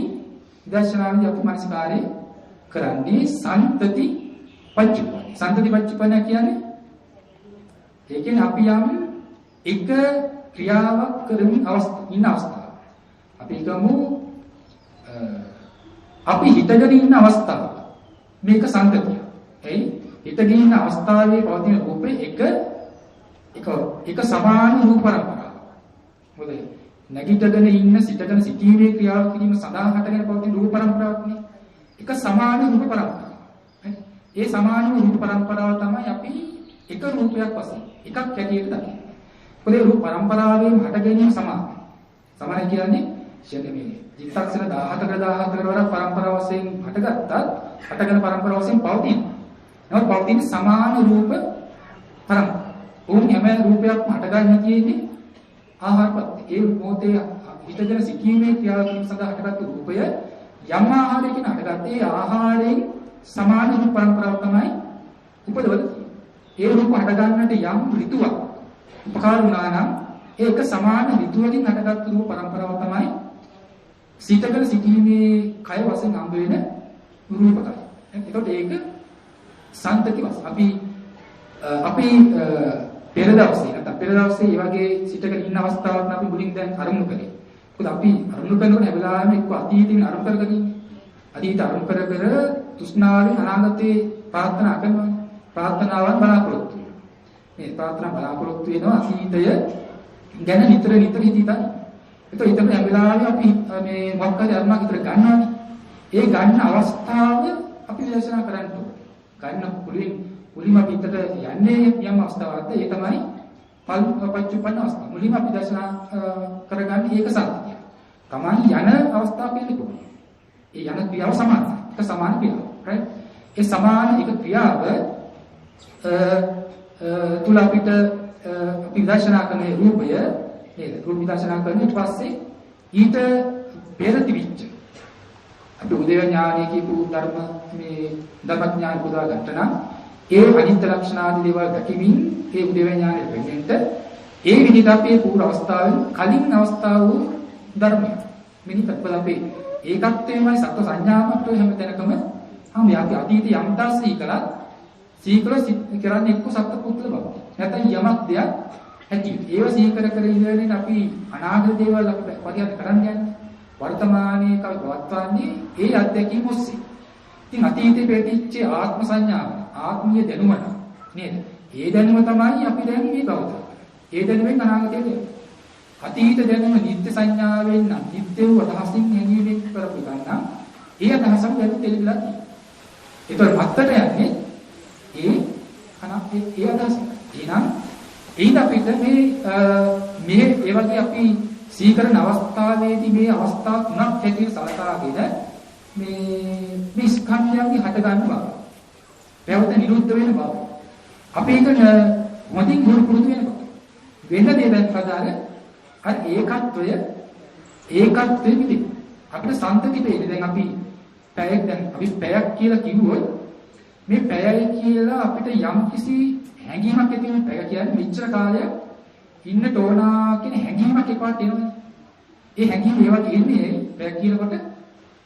දර්ශනාවේදී අපි මානසිකාරේ කරන්නේ සන්තති පච්චුප්පන්න. සන්තති පච්චුපන්න කියන්නේ ඒ කියන්නේ අපි යම් එක ක්‍රියාවක් කරමින් ඉන්න අවස්ථාව. අපි ගමු අපි හිතගෙන ඉන්න අවස්ථාව. මේක සන්තතිය. එයි හිතගෙන ඉන්න අවස්ථාවේ පවතින රූපේ එක සමාන රූප පරම්පරාවක්. මොකද නැගිටගෙන ඉන්න සිටගෙන සිටීමේ ක්‍රියාව කිරීම සඳහා හටගෙන පවතින රූප පරම්පරාවක් නේ. එක සමාන රූප පරම්පරාවක්. ඒ සමාන රූප පරම්පරාව තමයි අපි එක රූපයක් වශයෙන් එකක් හැටියට දකින්නේ. පොදේ රූප පරම්පරාවෙන් හට ගැනීම සමානයි. සමානයි කියන්නේ කියන්නේ මේ චිත්තක්ෂණ 17කට වර පරම්පරාව වශයෙන් හටගත්තත් හටගෙන පරම්පරාව වශයෙන් පවතින. නමුත් පවතින සමාන රූප පරම්පරාව. උන් හැම රූපයක්ම හටගන්න තියෙන්නේ ආහාරපත්. ඒ මොහොතේ හිතගෙන සිටීමේ ක්‍රියාවලිය සඳහා හටගත් රූපය යම් ආහාරයකින් හටගත්තේ ඒ ආහාරයෙන් සමාන රූප පරම්පරාව තමයි උපදවන්නේ. ඒ රූප හටගන්නට යම් ඍතුවක් උපකාර වුණා නම් ඒක සමාන ඍතුවකින් හටගත් රූප පරම්පරාව තමයි සිතකල සිටීමේ කය වශයෙන් හම්බ වෙන රූපකය. එතකොට ඒක සම්තති වශයෙන් අපි පෙර දවසේ නැත්නම් පෙර දවසේ මේ වගේ සිතකල ඉන්න අවස්ථාවක් අපි මුලින් දැන් අරමුණු කරේ. මොකද අපි අරමුණු කරනකොට හැම වෙලාවෙම එක්ක අතීතින් අරමුණු කරගෙන ඉන්නේ. අතීත අරමුණු කර තෘෂ්ණාවෙන් අනාගතේ ප්‍රාර්ථනා කරනවා. ප්‍රාර්ථනාවන් බලාපොරොත්තු වෙනවා. මේ ප්‍රාර්ථනා බලාපොරොත්තු වෙනවා අතීතය ගැන නිතර හිතයි. ඒතකොට හිතන හැම වෙලාවෙම අපි මේ මොකක් හරි අරමුණක් විතර ගන්නවානේ. ඒ ගන්න අවස්ථාව අපි විශ්ලේෂණය කරන්න ඕනේ. ගන්න මුලින්ම අපි හිතට යන්නේ යම් අවස්ථාවක් ඒ තමයි පච්චුප්පන්න අවස්ථාව. මුලින්ම අපි දර්ශනා කරගන්නේ ඒක සත්‍යය. Taman යන අවස්ථාව කියන්නේ කොහොමද? ඒ යන ක්‍රියාව සමානයි. ඒක සමාන ක්‍රියාව. right? ඒ සමාන එක ක්‍රියාව තුල අපිට අපි දර්ශනා කරන රූපය නේද? රූප දර්ශනා කරන ඊට පස්සේ ඊට පෙර තිබිච්ච අපි උදේව ඥානයේ කියපු ධර්ම මේ ධර්මඥාන පුදා ගන්න නම් ඒ අනිත්‍ය ලක්ෂණ ආදී දේවල් දැකීමින් ඒ උදේව ඥානෙ වෙන්නට ඒ විදිහට අපේ පූර්ව අවස්ථාවෙන් කලින් අවස්ථාව වූ ධර්මය මිනිත්පත් අපේ ඒකත්වයමයි සත්ව සංඥාවට හැම තැනකම අපි අතීතයේ යම්තා සීකල කරන්නේ එක්ක සත්ව පුත්‍ර බව. නැත්නම් යමක් දෙයක් ඇති. ඒව සීකර කර ඉඳගෙන අපි අනාගත දේවල් අපි පරිහරණය කරන්න යන්නේ. වර්තමානයේ කවි පවත්වන්නේ ඒ අත්දැකීම් ඔස්සේ. ඉතින් අතීතයේ පැතිච්ච ආත්ම සංඥාව, ආත්මීය දැනුම නේද? ඒ දැනුම තමයි අපි දැන් මේ බව. ඒ දැනුමෙන් අනාගතයට යන්නේ. අතීත දැනුම නිත්‍ය සංඥාවෙන් නම් නිත්‍ය වූ අදහසින් හැඟීමෙන් කරපු ගන්න. ඒ අදහසම දැන් තෙලිලා තියෙනවා. ඒතර මත්තට යන්නේ ඒ අදහස. එහෙනම් ඒත් අපිට මේ ඒ වගේ අපි සීකරන අවස්ථාවේදී මේ අවස්ථා තුනක් හැටියට සලකාගෙන මේ ස්කන්ධයන්ගේ හට ගන්න බව. පැවත නිරුද්ධ වෙන බව. අපි ඒක මොදින් පුරුදු වෙනකොට වෙන දේවල් ප්‍රදාන අර ඒකත්වයේ විදිහ අපිට සම්තති දෙන්නේ දැන් අපි පැයක් කියලා කිව්වොත් මේ පැයයි කියලා අපිට යම් කිසි හැඟීමක් ඇති වෙන පැය කියන්නේ මෙච්චර කාලයක් ඉන්න ඕනා කියන හැඟීමක් එකපාරට එනවා. ඒ හැඟීම ඒවා තියෙන්නේ පැය කියනකොට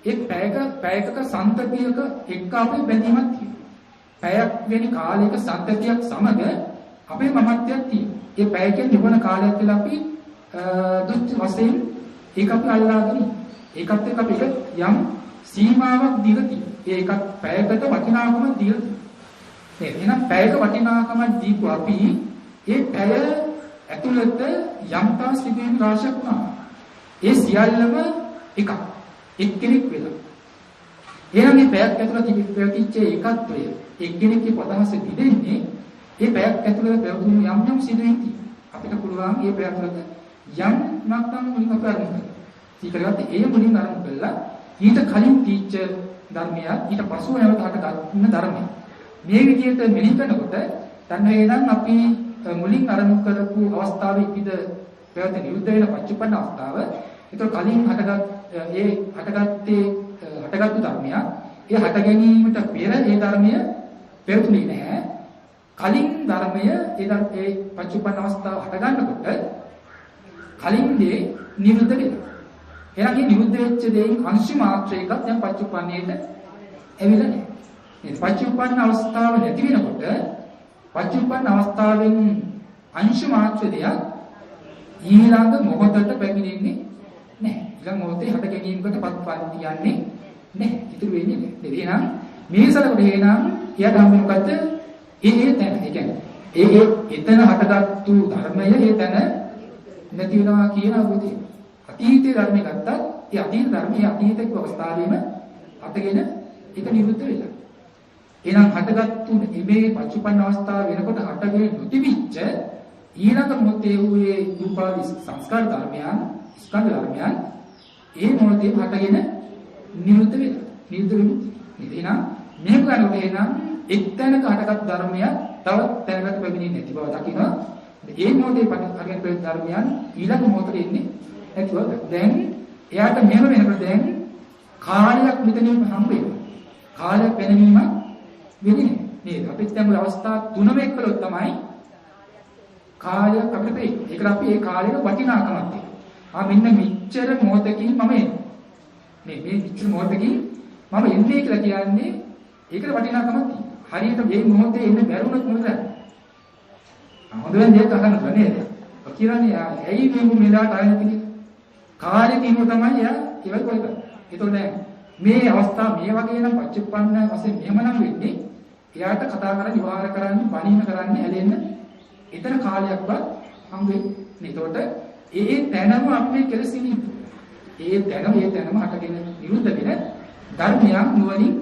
ඒ පැයක සම්තතියක එක්ක අපේ බැඳීමක් තියෙනවා. පැයක් වෙන කාලයක සම්තතියක් සමග අපේ මමත්වයක් තියෙනවා. ඒ පැය කියන්නේ නිවන කාලයක් කියලා අපි දුක් වශයෙන් ඒක අපි අල්ලාගෙන ඒකත් එක්ක අපිට යම් සීමාවක් දීලා තියෙනවා. ඒකත් පැයකට වටිනාකමක් දීලා තියෙනවා. එහෙනම් පැයක වටිනාකමක් දීපු අපි ඒ පැය ඇතුළත යම්තා සිදුවීම් රාශියක් වුණා. ඒ සියල්ලම එක්කෙනෙක් වෙලා. එහෙනම් මේ පැයක් ඇතුළත තිබිච්ච ඒකත්වය එක්කෙනෙක්ගේ පදහස දිදෙන්නේ ඒ පැයක් ඇතුළත පැවතුණු යම් සිදුවීම් අපිට පුළුවන් මේ පැය ඇතුළත යම් නැත්නම් මුලින්ම කරමු. ඊටගත් ඒ මුලින් ආරම්භ කළා ඊට කලින් තීච්ච ධර්මය ඊට පසුව නැවත හටගන්න ධර්මය. මේ විදිහට මෙලි කරනකොට දැන් අපි මුලින් ආරම්භ කරපු අවස්ථාවේ ඉපිද පැවත නිරුද්ධ වෙන පච්චුප්පන්න අවස්ථාව. ඒතර කලින් හටගත්තු ධර්මය ඒ හට ගැනීමට පෙර ඒ ධර්මය පැවතුනේ නැහැ. කලින් ධර්මය ඒ පච්චුප්පන්න අවස්ථාව හට ගන්නකොට කලින් දේ නිරුද්ධ වෙනවා. එහෙනම් මේ නිරුද්ධ වෙච්ච දෙයින් අංශු මාත්‍රයකක් දැන් පච්චුප්පන්නේට ඇවිල්ලා නැහැ. මේ පච්චුප්පන්න අවස්ථාව නැති වෙනකොට පච්චුප්පන්න අවස්ථාවෙන් අංශු මාත්‍ර දෙයක් ඊළඟ මොහොතට පැමිණෙන්නේ නැහැ. ඊළඟ මොහොතේ හට ගැනීමකටපත් යන්නේ නැහැ. ඉතුරු වෙන්නේ නැහැ. එහෙනම් මේ සලකට එහෙනම් එයාට හම්බ මොකද්ද? ඒ තැන. ඒ කියන්නේ එතන හටගත්තු ධර්මය ඒ තැන නැති වෙනවා කියන අවබෝධය. අතීතයේ ධර්ම ගත්තත් ඒ අතීත ධර්මයේ අතීතික අවස්ථාවේම අතගෙන ඒක නිරුද්ධ වෙලා. එහෙනම් හටගත්තු මේ පච්චුපන්න අවස්ථාව වෙනකොට හටගෙන නොතිබිච්ච ඊළඟ මොහොතේ වූ රූපාදී සංස්කාර ධර්මයන් ස්කන්ධ ධර්මයන් ඒ මොහොතේ හටගෙන නිරුද්ධ වෙනවා. නිරුද්ධ වෙනවා. එහෙනම් මේක ගන්නකොට එහෙනම් එක්තැනක හටගත් ධර්මයක් තවත් තැනකට පැමිණෙන්නේ නැති බව දකිනවා. ඒ මොහොතේ හටගෙන පැමිණෙන ධර්මයන් ඊළඟ මොහොතේ එන්නේ නැතිව දැන් එයාට මෙහෙම වෙනකොට දැන් කාලයක් මෙතනින් හම්බ වෙනවා. කාලයක් වෙනවීම වෙන්නේ නේද? අපිට දැන් අවස්ථා තුනම එක්කලොත් තමයි කාලයක් අපිට වෙන්නේ. ඒකට අපි ඒ කාලේට වටිනාකමක් දෙනවා. මෙන්න මෙච්චර මොහොතකින් මම එන්නේ. මේ මෙච්චර මොහොතකින් මම එන්නේ කියලා කියන්නේ ඒකට වටිනාකමක් තියෙනවා. හරියට මේ මොහොතේ එන්න බැරුණොත් මොකද? හොඳට දෙයක් අහන්න බෑ. ඔය කියන්නේ ඇයි මේ මෙලාට ආයෙත් කියන්නේ කාලේ තියෙනවා තමයි යා ඒවල් කරන්නේ. ඒතකොට මේ අවස්ථාව මේ වගේ නම් පච්චුප්පන්න වශයෙන් මෙහෙමනම් වෙන්නේ එයාට කතා කරලා විවහාර කරන්න, බණීන කරන්න, ඇලෙන්න එතන කාලයක්වත් හම් වෙන්නේ. ඒතකොට ඒ තැනම අපේ කෙලසිනි. ඒ තැනම හටගෙන විරුද්ධ වෙන ධර්මයන් නුවණින්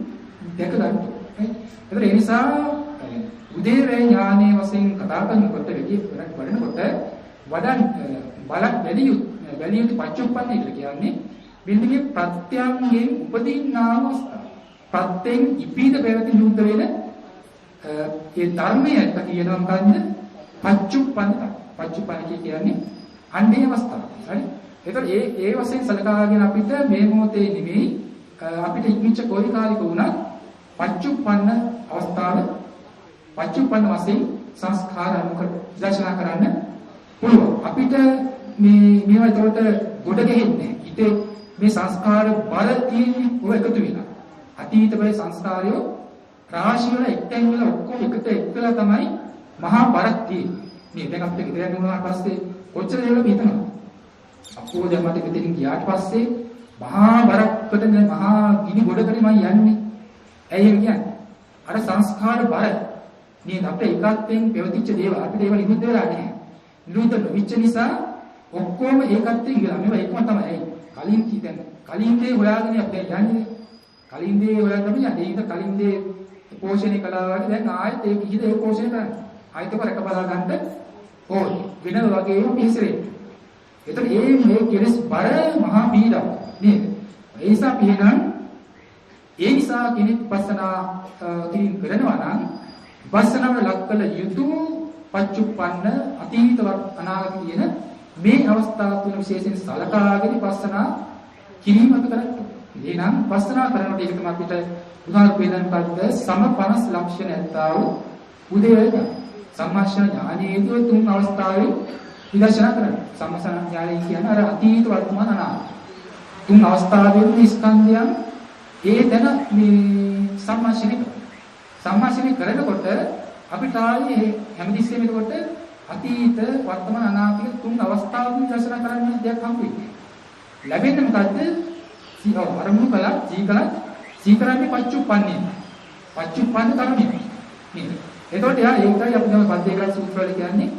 දැක ගන්න. ඒතර ඒ නිසා උදේවැය ඥානයේ වශයෙන් කතා කරනකොට වඩනකොට බලක් වැලියුත් පච්චුප්පන්න කියලා කියන්නේ බින්දගේ ප්‍රත්‍යංගෙන් උපදින්නා අවස්ථාව. ප්‍රත්‍යයෙන් ඉපීද පැවති නිරුද්ධ වෙන ඒ ධර්මයට කියනවා මොකද්ද? පච්චුප්පන්න. පච්චුප්පන්න කියන්නේ අන්නේ අවස්ථාව. හරි? ඒතර ඒ වශයෙන් සලකාගෙන අපිට මේ මොහොතේ නෙමෙයි අපිට ඉක්මිච්ච කොයි කාලික වුණත් පච්චුප්පන්න අවස්ථාව පච්චුප්පන්න වශයෙන් සංස්කාර දර්ශනා කරන්න පුළුවන්. අපිට මේවා ඒකට ගොඩ ගෙහෙන්නේ. හිතේ මේ සංස්කාර බල තියෙන්නේ ඔය එකතු වෙලා. අතීත වේ සංස්කාරය රාශිය වල එක්තැන් වල ඔක්කොම එකට එක්කලා තමයි මහා බරක් තියෙන්නේ. මේ දැන් අපිට ගෙදර යනවා පස්සේ කොච්චර දේවල් හිතනවා. අපෝ දැන් මට ගෙදරින් ගියාට පස්සේ මහා බරක්කට මහා ගිනි ගොඩකට මම යන්නේ. ඇයි කියන්නේ? අර සංස්කාර බර නේද අපේ ඒකත්වයෙන් පෙවතිච්ච දේවල් අපිට ඒවා නිරුද්ධ වෙලා නැහැ. නිරුද්ධ නොවිච්ච නිසා ඔක්කොම ඒකත්වයෙන් ගියා. මේවා එකම තමයි. කලින් කීතන කලින් දේ හොයාගෙන අපි යන්නේ. කලින් දේ හොයාගෙන යන්නේ. ඒක කලින් දේ පෝෂණය කළා වගේ දැන් ආයෙත් ඒ කිහිද ඒ පෝෂණය කරන්නේ. ආයෙත් ඒක බලා ගන්න ඕනේ. වෙන වගේ පිළිසරේ. ඒතර මේ කෙලස් බර මහා පීඩා නේද? ඒ නිසා පිළිගන්න ඒ නිසා කෙනෙක් පස්සනා කිරීම කරනවා නම් පස්සනාව ලක්කල යුතු පච්චුප්පන්න අතීත අනාගත කියන මේ අවස්ථා තුන විශේෂයෙන් සලකාගෙන පස්සනා කිරීම අපි කරන්නේ. එහෙනම් පස්සනා කරනකොට ඒක තමයි අපිට උදාහරණ වේදන්පද්ද සම 50 ලක්ෂණ ඇත්තා වූ උදේවැය සම්මාෂණ ඥානයේදී තුන් අවස්ථාවේ විදර්ශනා කරනවා. සම්මාෂණ ඥානය කියන්නේ අර අතීත වර්තමාන අනාගත තුන් අවස්ථාවේදී ස්කන්ධයන් ඒ දැන මේ සම්මාෂණය කරනකොට අපිට ආයේ හැමතිස්සෙම එතකොට අතීත වර්තමාන අනාගත තුන් අවස්ථාවකින් දර්ශනා කරන්න දෙයක් හම්බ වෙන්නේ. ලැබෙන්නේ මොකද්ද? අරමුණු කළා, සීකරන්නේ පච්චුප්පන්නේ. පච්චුප්පන්න කර්මය. නේද? එතකොට යා ඒකයි අපි ගම පද්දේකලා සූත්‍ර වල කියන්නේ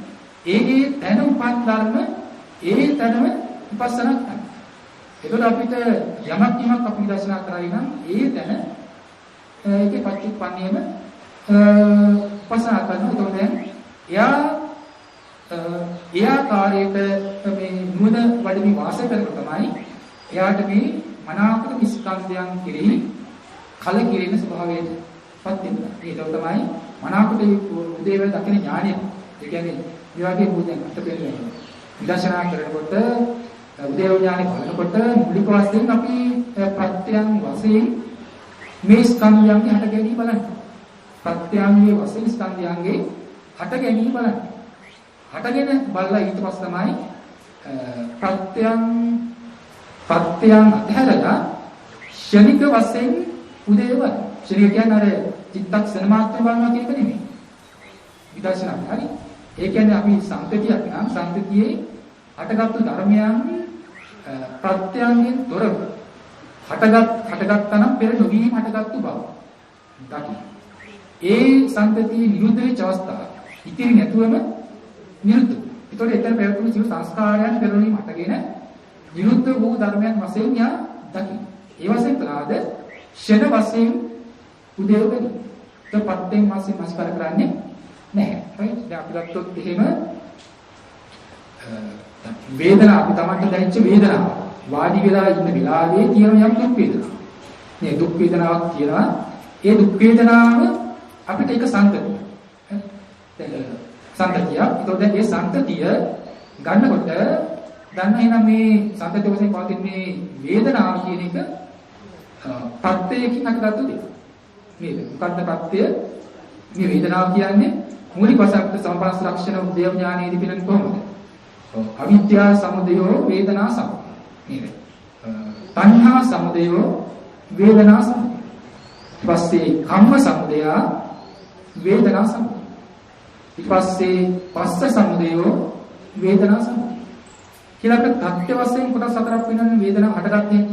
ඒ තැන උපන් ධර්ම ඒ තැනම විපස්සනා කරනවා. එතකොට අපිට යමක් අපි දර්ශනා කරයි නම් ඒ තැන ඒකේ පච්චුප්පන්නේම පස්සනා කරනවා. එතකොට දැන් එයා කාර්යයට මේ නුවණ වඩමි වාසය කරනකොට තමයි එයාට මේ මනාවකට ස්කන්ධයන් කෙරෙහි කලකිරෙන ස්වභාවයට පත් වෙනවා. ඒක තමයි මනාවකට උදේව දකින ඥානය. ඒ කියන්නේ මේ වගේ බුදෙන් අත්පෙන්නේ විදර්ශනා කරනකොට උදේව ඥානෙ බලනකොට මුලික වශයෙන් අපි ප්‍රත්‍යයන් වශයෙන් මේ ස්කන්ධයන්ගේ හට ගැනීම බලන්න. ප්‍රත්‍යයන්ගේ වශයෙන් ස්කන්ධයන්ගේ හට ගැනීම බලන්න. හටගෙන බලලා ඊට පස්සේ තමයි ප්‍රත්‍යයන් අධහැරලා ශනික වශයෙන් උදේව ශනික කියන්නේ අර චිත්තක්ෂණ මාත්‍ර බලනවා කියන එක නෙමෙයි. විදර්ශනා හරි. ඒ කියන්නේ අපි සංතතියක් නම් සංතතියේ හටගත්තු ධර්මයන් ප්‍රත්‍යයන්ගෙන් තොරව හටගත්තා නම් පෙර නොවීම හටගත්තු බව. දකි. ඒ සංතතිය නිරුද්ධ වෙච්ච අවස්ථාව ඉතිරි නැතුවම නිරුද්ධ. ඒතකොට එතන පැවතුණු සියලු සංස්කාරයන් පෙරණීම හටගෙන විරුද්ධ වූ ධර්මයන් වශයෙන් යා දකි. ඒ වශයෙන් කළාද ෂණ වශයෙන් උදේවැනි. ඒත් පත්යෙන් වශයෙන් මාස්කාර කරන්නේ නැහැ. right? දැන් අපි ගත්තොත් එහෙම වේදනාව අපි තමන්ට දැනෙච්ච වේදනාව. වාඩි වෙලා ඉන්න වෙලාවේ තියෙන යම් දුක් වේදනාවක්. මේ දුක් වේදනාවක් තියෙනවා. ඒ දුක් වේදනාව අපිට එක සංතතිය. සංතතිය. ඒතකොට මේ සංතතිය ගන්නකොට දන්න එහෙනම් මේ සංතතිය වශයෙන් පවතින මේ වේදනාව කියන එක ප්‍රත්‍යයකින් හටගත්තු දෙයක්. නේද? මොකක්ද ප්‍රත්‍යය? මේ වේදනාව කියන්නේ මූලික වශයෙන් සම්පස්ස ලක්ෂණ උද්‍යම ඥානයේදී පිළිගන්න කොහොමද? අවිද්‍යා සමුදයෝ වේදනා සමුදය. නේද? තණ්හා සමුදයෝ වේදනා සමුදය. ඊපස්සේ කම්ම සමුදය වේදනා සමුදය. ඊපස්සේ පස්ස සමුදයෝ වේදනා සමුදය. කියලා අපිට තත්ත්ව වශයෙන් කොටස් හතරක් වෙනවනේ වේදනාව හටගන්නේ.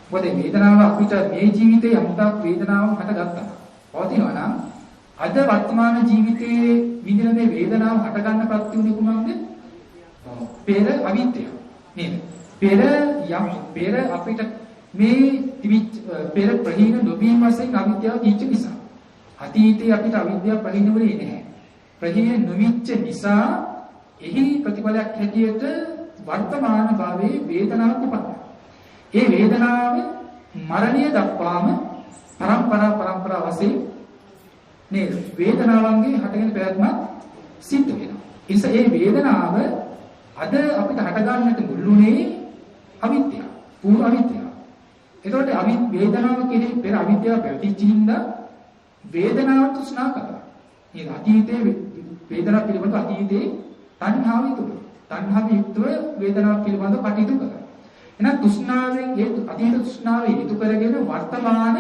මොකද වේදනාව අපිට මේ ජීවිතේ යම්තාක් වේදනාවක් හටගත්තා. පවතිනවා නම් අද වර්තමාන ජීවිතයේ විඳින මේ වේදනාව හටගන්න ප්‍රත්‍යුනේ කුමක්ද? පෙර අවිද්‍යාව. නේද? පෙර අපිට මේ පෙර ප්‍රහීන නොවීම වශයෙන් අවිද්‍යාව තීච්ච නිසා. අතීතයේ අපිට අවිද්‍යාව ප්‍රහීන වෙන්නේ නැහැ. ප්‍රහීන නොවිච්ච නිසා එහි ප්‍රතිඵලයක් හැටියට වර්තමාන භාවයේ වේදනාවක් උපන්නා. ඒ වේදනාව මරණය දක්වාම පරම්පරා වශයෙන් නේද? වේදනාවන්ගේ හටගෙන පැවැත්මක් සිද්ධ වෙනවා. ඒ වේදනාව අද අපිට හටගන්නට මුල්ුනේ අවිද්‍යාව. පූර්ව අවිද්‍යාව. එතකොට වේදනාව කෙරෙහි පෙර අවිද්‍යාව පැවතිච්ච හින්දා වේදනාව තෘෂ්ණා කරනවා. මේ අතීතයේ වේදනාව පිළිබඳ අතීතයේ තණ්හාව යුතුව. තණ්හාව යුක්තව වේදනාව පිළිබඳ කටයුතු කරනවා. එහෙනම් තෘෂ්ණාවෙන් ඒ අතීත තෘෂ්ණාව හේතු කරගෙන වර්තමාන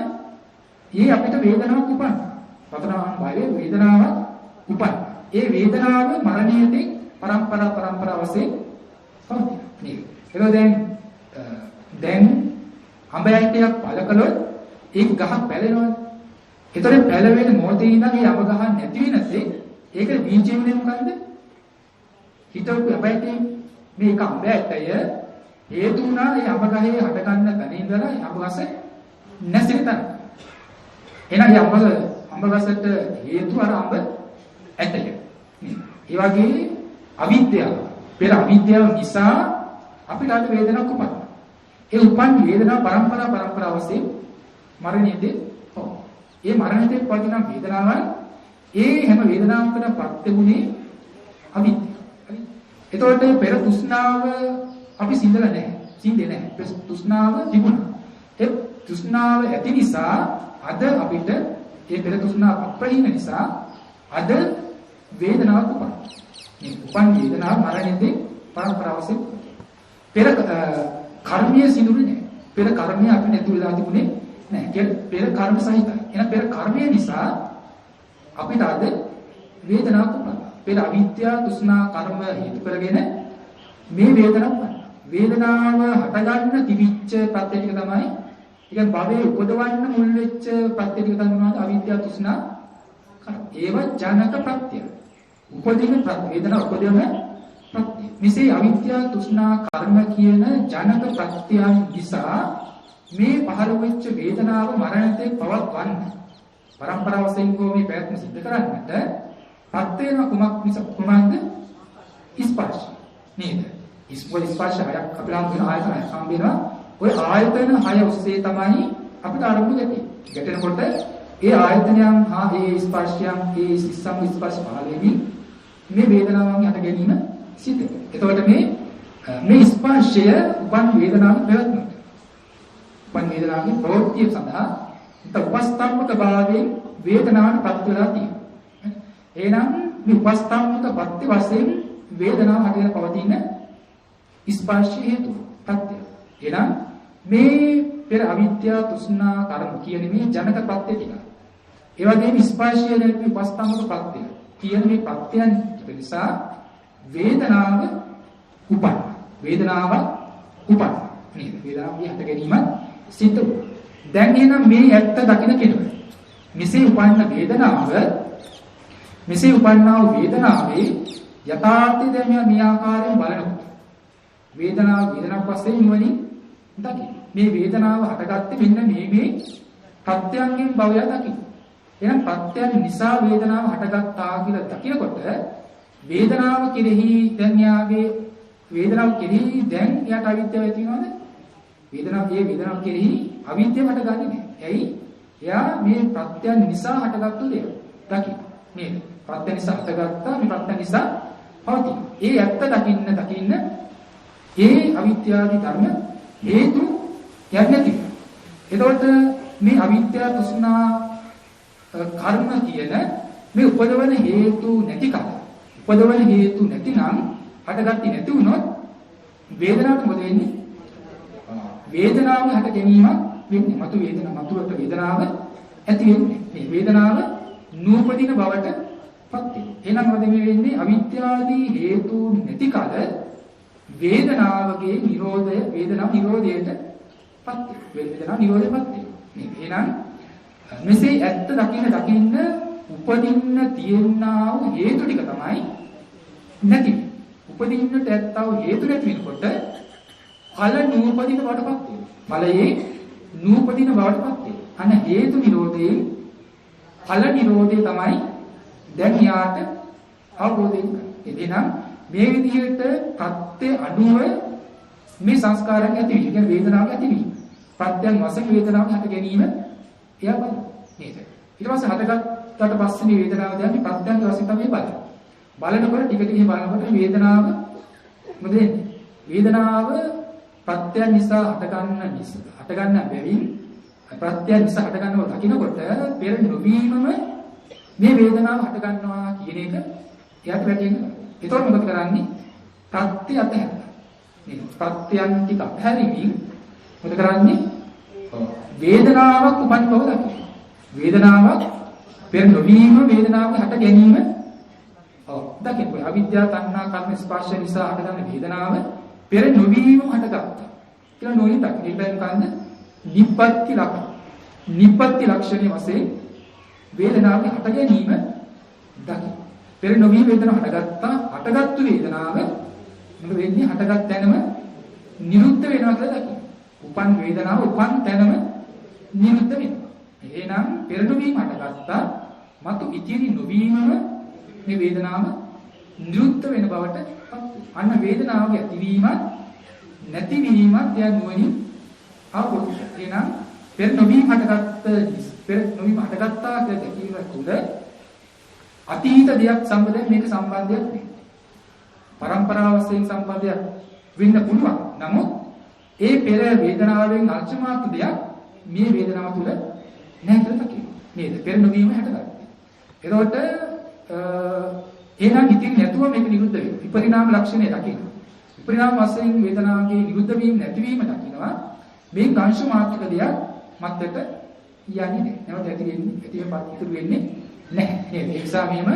ඊ අපිට වේදනාවක් උපන්නා. වර්තමාන භවයේ වේදනාවක් උපන්නා. ඒ වේදනාව මරණයේදී පරම්පරා වශයෙන් පවතින. නේද? ඒක දැන් අඹයන්ටයක් පළ කළොත් ඒක ගහක් පැලෙනවා. ඒතරේ පැලවෙන මොහොතේ ඉඳන් ඒ අඹ ගහ නැති වෙනසේ ඒක බීජ වෙන්නේ මොකද්ද? හිතවු අඹයන්ටේ මේක අඹයන්ටය හේතු වුණා ඒ අඹ ගහේ හට ගන්න තැන ඉඳලා ඒ අඹ ගස නැසෙන තැන. එහෙනම් ඒ අඹ ගසට හේතු අර අඹ ඇටය. ඒ වගේ අවිද්‍යාව පෙර අවිද්‍යාව නිසා අපිට අද වේදනාවක් උපන්නා. ඒ උපන් වේදනාව පරම්පරා වශයෙන් මරණයේදී ඒ මරණයේදී පවතින වේදනාවන් ඒ හැම වේදනාවකටම ප්‍රත්‍යමුනේ අවිද්‍යාව. එතකොට පෙර තෘෂ්ණාව අපි සිඳලා නැහැ. සිඳේ නැහැ. තෘෂ්ණාව තිබුණා. ඒ තෘෂ්ණාව ඇති නිසා අද අපිට ඒ පෙර තෘෂ්ණාව අප්‍රහීන නිසා අද වේදනාවක් උපන්නා. මේ උපන් වේදනාව මරණයේදී පරම්පරාවසෙන් පෙර කර්මයේ සිදුුනේ නැහැ. පෙර කර්මය අපි නැති වෙලා තිබුණේ නැහැ. පෙර කර්ම සහිතයි. එහෙනම් පෙර කර්මය නිසා අපිට අද වේදනාවක් උපන්නා. පෙර අවිද්‍යාව තෘෂ්ණා කර්ම හේතු කරගෙන මේ වේදනාව උපන්නා. වේදනාව හටගන්න තිබිච්ච ප්‍රත්‍ය ටික තමයි ඉතින් භවයේ උපදවන්න මුල් වෙච්ච ප්‍රත්‍ය ටික තමයි අවිද්‍යාව තෘෂ්ණා කර්ම. ඒව ජනක ප්‍රත්‍ය. උපදින වේදනාව උපදින ප්‍රත්‍ය. මෙසේ අවිද්‍යාව තෘෂ්ණා කර්ම කියන ජනක ප්‍රත්‍යයන් නිසා මේ පහළ වෙච්ච වේදනාව මරණයට පවත්වන්න පරම්පරාව වශයෙන් මේ ප්‍රයත්න සිදු කරන්නට පත් වෙන කුමක්ද ස්පර්ශ නේද? ස්පර්ශ හයක් අපිට හම්බෙන ආයතන හයක් හම්බෙනවා. ওই ආයතන හය ඔස්සේ තමයි අපිට අරමුණු ගැටෙන්නේ. ගැටෙනකොට ඒ ආයතනයන් හා ඒ ස්පර්ශයන් ඒ සිස්සම් ස්පර්ශ පහළෙවි මේ වේදනාවන් යට ගැනීම සිද්ධ වෙනවා. එතකොට මේ ස්පර්ශය උපන් වේදනාවක් පැවැත්මට. උපන් වේදනාවේ ප්‍රවෘත්තිය සඳහා උපස්තම්භක භාවයෙන් වේදනාවට පත් වෙලා තියෙනවා. එහෙනම් මේ උපස්තම්භක පත්‍ය වශයෙන් වේදනාව හටගෙන පවතින ස්පර්ශය හේතු ප්‍රත්‍ය. එහෙනම් මේ පෙර අවිද්‍යාව තෘෂ්ණා කර්ම කියන මේ ජනක ප්‍රත්‍ය ටික. ඒ වගේම ස්පර්ශය නැති උපස්තම්භක ප්‍රත්‍ය කියන මේ ප්‍රත්‍යයන් නිසා වේදනාව උපන්. වේදනාව උපන්. නේද? වේදනාවේ හට ගැනීම සිද්ධ වුණා. දැන් එහෙනම් මේ ඇත්ත දකින්න කෙනෙක්. මෙසේ උපන්න වේදනාව මෙසේ උපන්නා වූ වේදනාවේ යථාර්ථය දැන් මේ ආකාරයෙන් බලනකොට වේදනාව වස්තේ නුවණින් දකින්න. මේ වේදනාව හටගත්තේ මෙන්න මේ ප්‍රත්‍යයන්ගෙන් භවය දකින්න. එහෙනම් ප්‍රත්‍යයන් නිසා වේදනාව හටගත්තා කියලා දකිනකොට වේදනාව කෙරෙහි දැන් යාගේ වේදනාව කෙරෙහි දැන් එයාට අවිද්‍යාව ඇති වෙනවද? වේදනාව කෙරෙහි අවිද්‍යාව හටගන්නේ නැහැ. ඇයි? එයා මේ ප්‍රත්‍යයන් නිසා හටගත්තු දෙයක්. දකින්න. නේද? ප්‍රත්‍ය නිසා හටගත්තා මේ ප්‍රත්‍ය නිසා පවතින. ඒ ඇත්ත දකින්න ඒ අවිද්‍යාවි ධර්ම හේතු යන්නේ. එතකොට මේ අවිද්‍යාව තෘෂ්ණා කර්ම කියන මේ උපදවන හේතු නැති කල. උපදවන හේතු නැතිනම් හටගatti නැති වුණොත් වේදනාවට මොකද වෙන්නේ? වේදනාව හට ගැනීමක් වෙන්නේ. මතුවට වේදනාව ඇති වෙන්නේ. මේ වේදනාව නූපදින බවට පත් වෙනවා. එහෙනම් මොකද මේ වෙන්නේ? අවිද්‍යාවදී හේතු නැති කල වේදනාවගේ නිරෝධය වේදනාව නිරෝධයට පත් වෙනවා. වේදනාව නිරෝධයට පත් වෙනවා. එහෙනම් මෙසේ ඇත්ත දකින්න උපදින්න තියෙනා වූ හේතු ටික තමයි නැති. උපදින්නට ඇත්තා වූ හේතු නැති වෙනකොට ඵල නූපදින බවටපත් වෙනවා. ඵලයේ නූපදින බවටපත් වෙනවා. අන්න හේතු නිරෝධයෙන් ඵල නිරෝධය තමයි දැන් යාට අවබෝධ වෙන්නේ. එහෙනම් මේ විදිහට ප්‍රත්‍ය අනුව මේ සංස්කාරයන් ඇති වෙන්නේ. කියන්නේ වේදනාවක් ඇති වීම. ප්‍රත්‍යයන් වශයෙන් වේදනාවක් හට ගැනීම එයා බලන නේද? ඊට පස්සේ හටගත්තට පස්සේ මේ වේදනාව දැනන්නේ ප්‍රත්‍යයන් වශයෙන් තමයි බලන්නේ. බලනකොට ටික ටික බලනකොට වේදනාව මොකද වෙන්නේ? වේදනාව ප්‍රත්‍යයන් නිසා හටගන්න බැවින් ප්‍රත්‍යයන් නිසා හටගන්නව දකින්නකොට පෙර නොවීමම මේ වේදනාව හටගන්නවා කියන එක එයාට වැටහෙනවා. ඒතකොට මොකද කරන්නේ? ප්‍රත්‍ය අතහැරලා. නේද? ප්‍රත්‍යයන් ටික අතහැරීමෙන් මොකද කරන්නේ? වේදනාවක් උපන් බව දකිනවා. වේදනාවක් පෙර නොවීම වේදනාවක හට ගැනීම දකින්න. අවිද්‍යාව තණ්හා කර්ම ස්පර්ශ නිසා හටගන්න වේදනාව පෙර නොවීම හටගත්තා. කියලා නොනින් දකින්න. ඒකෙන් කන්නේ නිප්පත්ති ලක්ෂණ. නිප්පත්ති ලක්ෂණයේ වශයෙන් වේදනාවේ හට ගැනීම දකින්න. පෙර නොවී වේදනාව හටගත්තා. හටගත්තු වේදනාව මොකද වෙන්නේ? හටගත් තැනම නිරුද්ධ වෙනවා කියලා දකින්න. උපන් වේදනාව උපන් තැනම නිරුද්ධ වෙනවා. එහෙනම් පෙර නොවීම හටගත්තා. මතු ඉතිරි නොවීමම මේ වේදනාව නිරුද්ධ වෙන බවට අන්න වේදනාවගේ ඇතිවීමත් නැතිවීමත් දැන් නුවණින් අවබෝධ කරගන්න. එහෙනම් පෙර නොවීම හටගත්තා කියලා දැකීම තුළ අතීත දෙයක් සම්බන්ධයෙන් මේක සම්බන්ධයක් නෙවෙයි. පරම්පරාව වශයෙන් සම්බන්ධයක් වෙන්න පුළුවන්. නමුත් ඒ පෙර වේදනාවෙන් අර්ථමාත්‍ර දෙයක් මේ වේදනාව තුළ නැහැ කියලා දකිනවා. නේද? පෙර නොවීම හටගත්තා. එතකොට එහෙනම් ඉතින් නැතුව මේක නිරුද්ධ වෙනවා. විපරිණාම ලක්ෂණය දකින්න. විපරිණාම වශයෙන් වේදනාවේ නිරුද්ධ වීම නැතිවීම දකින්නවා. මේ අංශ මාත්‍රක දෙයක් මත්තට යන්නේ නැහැ. නැවත ඇති වෙන්නේ නැහැ. නේද? ඒ නිසා මේම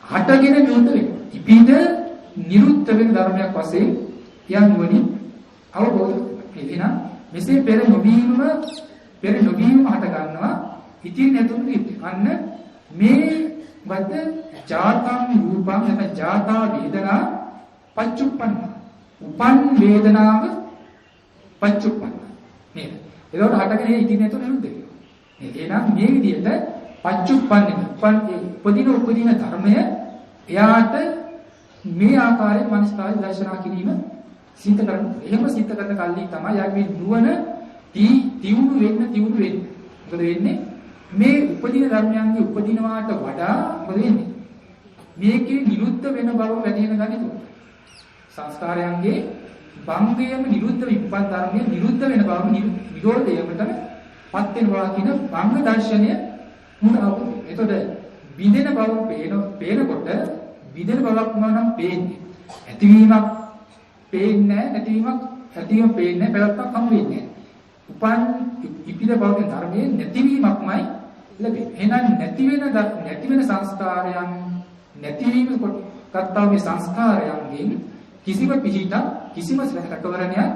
හටගෙන නිරුද්ධ වෙනවා. ඉපිද නිරුද්ධ වෙන ධර්මයක් වශයෙන් යනුවනි අවබෝධ කරගන්න. එහෙනම් මෙසේ පෙර නොවීම හට ගන්නවා. ඉතින් නැතුණු නිරුද්ධ. අන්න මේ වද ජාතං රූපං නැත්නම් ජාතා වේදනා පච්චුප්පන්න. උපන් වේදනාව පච්චුප්පන්න. නේද? ඒකට හටගෙන ඉතින් නැතුව නිරුද්ධ වෙනවා. එහෙනම් මේ විදිහට පච්චුප්පන්නේ උපදින ධර්මය එයාට මේ ආකාරයෙන් මනස්කාරය දර්ශනා කිරීම සිද්ධ කරන්න. එහෙම සිද්ධ කරන කල්ලි තමයි යාගේ නුවණ තියුණු වෙන්නේ. මොකද වෙන්නේ? මේ උපදින ධර්මයන්ගේ උපදිනවාට වඩා මොකද වෙන්නේ? මේකේ නිරුද්ධ වෙන බව වැටහෙන ගනිතු. සංස්කාරයන්ගේ භංගයම නිරුද්ධ විපත් ධර්මයේ නිරුද්ධ වෙන බව නිරෝධයමතම පත් වෙන බව කියන භංග දර්ශනය මුණ අවබෝධ. එතකොට බිඳෙන බව පේනකොට බිඳෙන බවක් නම් පේන්නේ. ඇතිවීමක් පේන්නේ නැහැ, ඇතිවීම පේන්නේ නැහැ, පැවැත්මක් හමු වෙන්නේ නැහැ. උපන් ඉපිද බවගේ ධර්මයේ නැතිවීමක්මයි ලැබෙන්නේ. එහෙනම් නැති වෙන සංස්කාරයන් නැතිවීම කොට ගත්තා මේ සංස්කාරයන්ගෙන් කිසිම පිහිටක් කිසිම රැකවරණයක්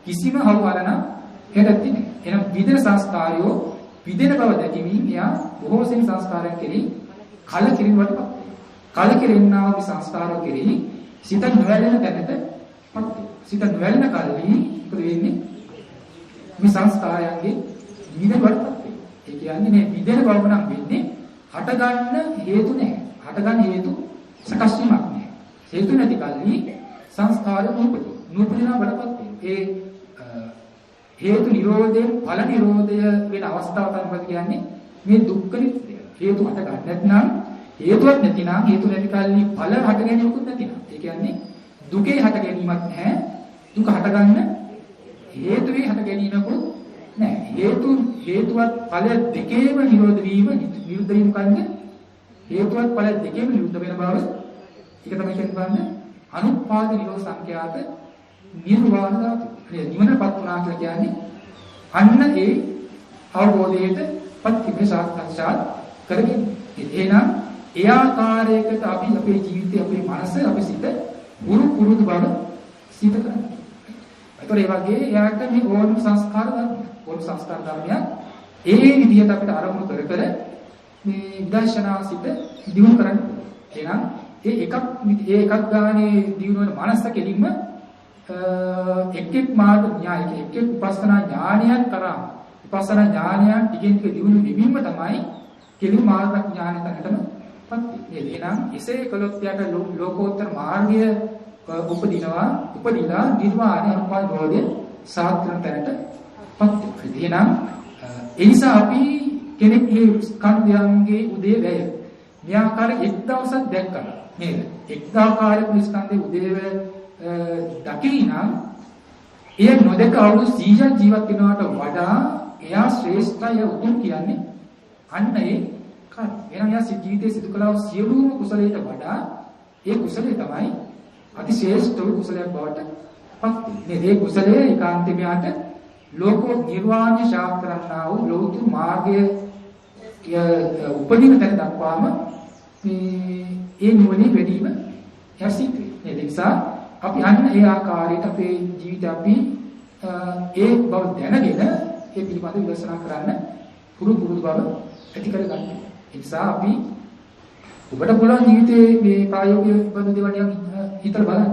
කිසිම හවුවරණ හෙඩති නැහැ. එහෙනම් විදෙන සංස්කාරයෝ විදෙන බව දැකීමෙන් එයා බොහෝ සෙන් සංස්කාරයන් කෙරෙහි කලකිරීමටපත් වෙනවා. කලකිරෙන්නා වූ සංස්කාරෝ කෙරෙහි සිත නොවැළෙන තැනටපත් වෙනවා. සිත නොවැළෙන කල්හි මොකද වෙන්නේ? මේ සංස්කාරයන්ගේ විදෙන බවටපත් වෙනවා. ඒ කියන්නේ මේ විදෙන බව නම් වෙන්නේ හට ගන්න හේතු නැහැ. හට ගන්න හේතු සකස් වීමක් නැහැ. හේතු නැති කල්හි සංස්කාරය නූපදිනා වඩපත් ඒ හේතු නිරෝධයෙන් ඵල නිරෝධය වෙන අවස්ථාව තමයි කියන්නේ මේ දුක්ඛ නිත්‍ය. හේතු හට ගන්න නැත්නම් හේතුවක් නැතිනම් හේතු නැති කල්ලි ඵල හට ගැනීමකුත් නැතිනම්. ඒ කියන්නේ දුකේ හට ගැනීමක් නැහැ. දුක හට ගන්න හේතුවේ හට ගැනීමකුත් නැහැ. හේතුවත් ඵල දෙකේම නිරෝධ වීම විරුද්ධ වීම කන්නේ හේතුවත් ඵල දෙකේම විරුද්ධ වෙන බව. ඒක තමයි කියන්නේ අනුපාද නිරෝධ සංඛ්‍යාත නිර්වාණ ධාතු. නිවනපත් වුණා කියලා කියන්නේ අන්න ඒ අවබෝධයට පත්‍තිමේ සාක්ෂාත් කරගෙන. එහෙනම් ඒ ආකාරයකට අපි අපේ ජීවිතේ අපේ මනස අපේ සිත පුරුදු බව සිත කරන්නේ. ඒතර ඒ වගේ එයාට මේ ඕන සංස්කාර ධර්මයක් ඒ විදිහට අපිට ආරම්භ කර මේ විදර්ශනා සිත දියුණු කරන්න. එහෙනම් ඒ එකක් ගානේ දියුණු වෙන මනස කෙලින්ම එක් මාර්ග ඥානය එක් විපස්සනා ඥානයන් කරා විපස්සනා ඥානයන් ටිකෙන් ටික දියුණු වෙමින්ම තමයි කෙලින් මාර්ග ඥානය තනටමපත් වෙන්නේ. එහෙනම් එසේ කළොත් යට ලෝකෝත්තර මාර්ගය උපදිලා නිර්වාණය අනුපාද රෝධය සාත්‍රණ තැනටපත් වෙනවා. එහෙනම් ඒ නිසා අපි කෙනෙක් මේ ස්කන්ධයන්ගේ උදේ වැය මේ ආකාර එක් දවසක් දැක්කම නේද? එක් ආකාරයක ස්කන්ධයේ උදේ වැය දකිනම් එය නොදක අවුරුදු 100ක් ජීවත් වෙනවට වඩා එයා ශ්‍රේෂ්ඨය උතුම් කියන්නේ අන්න ඒ කාර්ය. එහෙනම් එයා ජීවිතයේ සිදු කළා වූ සියලුම කුසලයට වඩා ඒ කුසලය තමයි අතිශ්‍රේෂ්ඨ කුසලයක් බවට පත් වෙන්නේ. මේ කුසලයේ ඒකාන්තයෙන් යාට ලෝකෝ නිර්වාණය සාක්ෂාත් කරන්නා වූ ලෞකික මාර්ගයේ උපදින තැන දක්වාම මේ නුවණින් වැඩිම යසිත වෙන්නේ. ඒ නිසා අපි අන්න ඒ ආකාරයට අපේ ජීවිත අපි ඒ බව දැනගෙන ඒ පිළිබඳව විශ්ලේෂණ කරන්න පුරුදු බව ඇති කරගන්න. ඒ නිසා අපි ඔබට පුළුවන් ජීවිතේ මේ ප්‍රායෝගික බඳු දේවල් හිතලා බලන්න.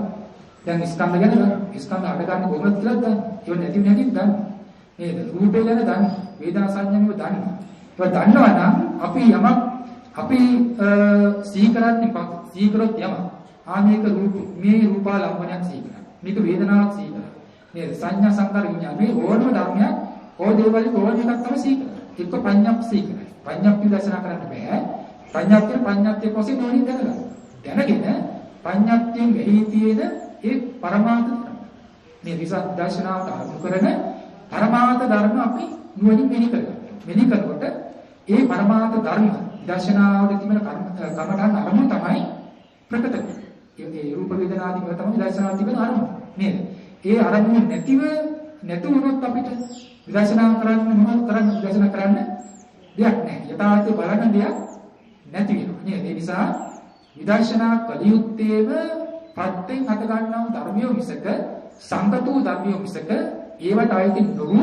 දැන් ස්කන්ධ ගැන ගන්න. ස්කන්ධ හට ගන්න කොහොමද කියලා ගන්න. ඒක නැති වෙන හැටි ගන්න. නේද? රූපය ගැන ගන්න. වේදනා සංඥාව ගන්න. ඒක දන්නවා නම් අපි යමක් අපි සිහි කරන්නේ සිහි කරොත් යමක් මේක මේ රූපාලම්බනයක් සිහි කරා. මේක වේදනාවක් සිහි කරා. නේද? සංඥා සංකාර විඥාන මේ ඕනම ධර්මයක් ඕ දේවල් ඕන එකක් තමයි සිහි කරා. එක්ක පඤ්ඤාප්ප සිහි කරා. පඤ්ඤාප්පි දර්ශනා කරන්න බෑ. පඤ්ඤාප්පිය පස්සේ නොනින් දැනගන්න. දැනගෙන පඤ්ඤාප්තියෙන් වෙහි තියෙන ඒ පරමාර්ථ ධර්ම. මේ විසදර්ශනාවට අනුව කරන පරමාර්ථ ධර්ම අපි නුවණින් මෙහි කරගන්න. මෙහි කරනකොට ඒ පරමාර්ථ ධර්ම දර්ශනාවට තිබෙන කමඨාන අරමුණ තමයි ප්‍රකට වෙන්නේ. ඒ රූප වේදනා ආදී වල තමයි විදර්ශනා තිබෙන අරමුණ නේද? ඒ අරමුණ නැතු වුණොත් අපිට විදර්ශනා කරන්න දෙයක් නැහැ. යථාර්ථය බලන්න දෙයක් නැති වෙනවා නේද? ඒ නිසා විදර්ශනා කලියුත්තේම ප්‍රත්‍යයෙන් හට ගන්නා වූ ධර්මිය මිසක සංගතෝ ධර්මිය මිසක ඒවට අයිති නොවු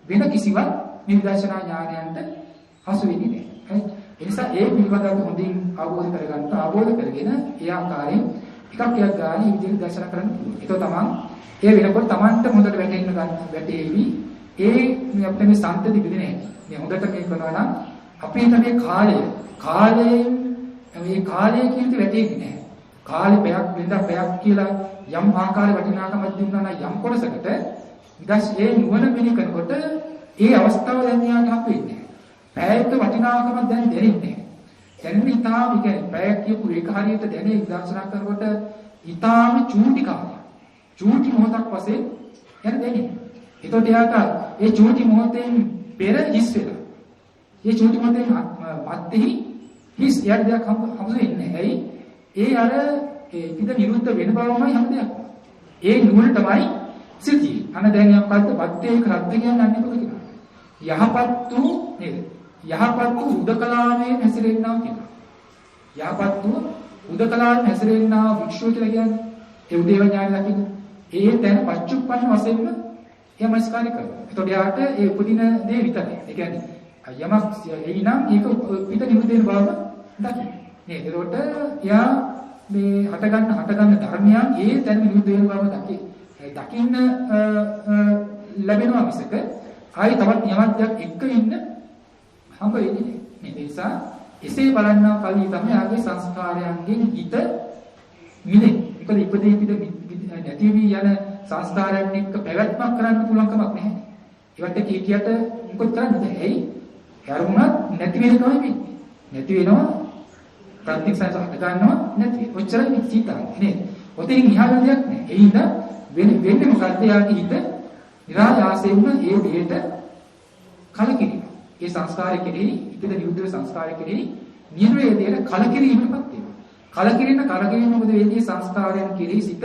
වෙන කිසිවක් මේ විදර්ශනා ඥානයන්ට හසු වෙන්නේ නැහැ. ඒ නිසා ඒ පිළිබඳව හොඳින් අවබෝධ කරගෙන ඒ ආකාරයෙන් එකක් ගානේ විදිහට දර්ශන කරන්න පුළුවන්. ඒක තමයි ඒ වෙනකොට Tamanට හොඳට වැටෙවි. ඒ අපිට මේ සම්පති පිළිදෙන හැටි. මේ හොඳට මේ කරනවා නම් අපේ තමයි කාලය කියන දේ වැටෙන්නේ නැහැ. කාලේ පැයක් කියලා යම් ආකාරයක වටිනාකමක් දුන්නා නම් යම් කොටසකට ඒ නුවණ මෙහි කරනකොට ඒ අවස්ථාව දැන් යාට හම්බ වෙන්නේ නැහැ. පැයක වටිනාකමක් දැන් දැනෙන්නේ නැහැ. දැනෙන්නේ ඉතාලම කියන්නේ පැයක් කියපු එක හරියට දැනේ දර්ශනා කරනකොට ඉතාලම චූටි කාලයක්. චූටි මොහොතක් වශයෙන් යන දැනේ. ඒකට යාට ඒ චූටි මොහොතෙන් පෙර හිස් වෙලා. ඒ චූටි මොහොතෙන් මැදෙහි හිස් යට දෙයක් හම්බ වෙන්නේ නැහැ. ඒ අර පිට නිරුද්ධ වෙන බවමයි හැම දෙයක්. ඒ නුවණ තමයි සිටි. අන දැන් යම්පත් පත්තේ කරද්ද කියන්නේ අන්නේ කොහොමද කියලා. යහපත් වූ නේද? යහපත් වූ උදකලාවේ හැසිරෙන්නා කියනවා. යහපත් වූ උදකලාවේ හැසිරෙන්නා වික්ෂුව කියලා කියන්නේ ඒ උදේව ඥාන දකින්න. ඒ දැන පච්චුප්පන්න වශයෙන්ම යමස්කාරී කරනවා. ඒතකොට යාට ඒ උපදින දේ විතරයි. ඒ කියන්නේ යමක් එයිනම් ඒක පිට නිරුද්ධ වෙන බව දකින්න. නේද? ඒකට යා මේ හටගන්න ධර්මයන් ඒ දැන නිරුද්ධ වෙන බව දකින්න ලැබෙනවා මිසක ආයි තවත් යමක් එක්ක ඉන්න හම්බ වෙන්නේ නැහැ. මේ නිසා එසේ බලන්නා කලින් තමයි ආගේ සංස්කාරයන්ගෙන් හිත මිදෙන්නේ. මොකද ඉපදී නැති වී යන සංස්කාරයන් එක්ක පැවැත්මක් කරන්න පුළුවන් කමක් නැහැ. ඒවට කීකියට මොකද කරන්නේ? ඇයි? කරුණත් නැති වෙන කම වෙන්නේ. නැති වෙනවා ප්‍රත්‍යක්ෂයස හට ගන්නවා නැති. ඔච්චරයි මේ සිතන්නේ නේද? ඔතනින් ඉහළ දෙයක් නැහැ. ඒ හින්දා වෙන්නේ මොකද්ද? යාගේ හිත නිරායාසයෙන්ම ඒ දෙයට කලකිරීම. ඒ සංස්කාරය කෙරෙහි ඉතින් නිරුද්ධ සංස්කාරය කෙරෙහි නිර්වේදයට කලකිරීමපත් වෙනවා. කලකිරීම මොකද වෙන්නේ? සංස්කාරයන් කෙරෙහි සිත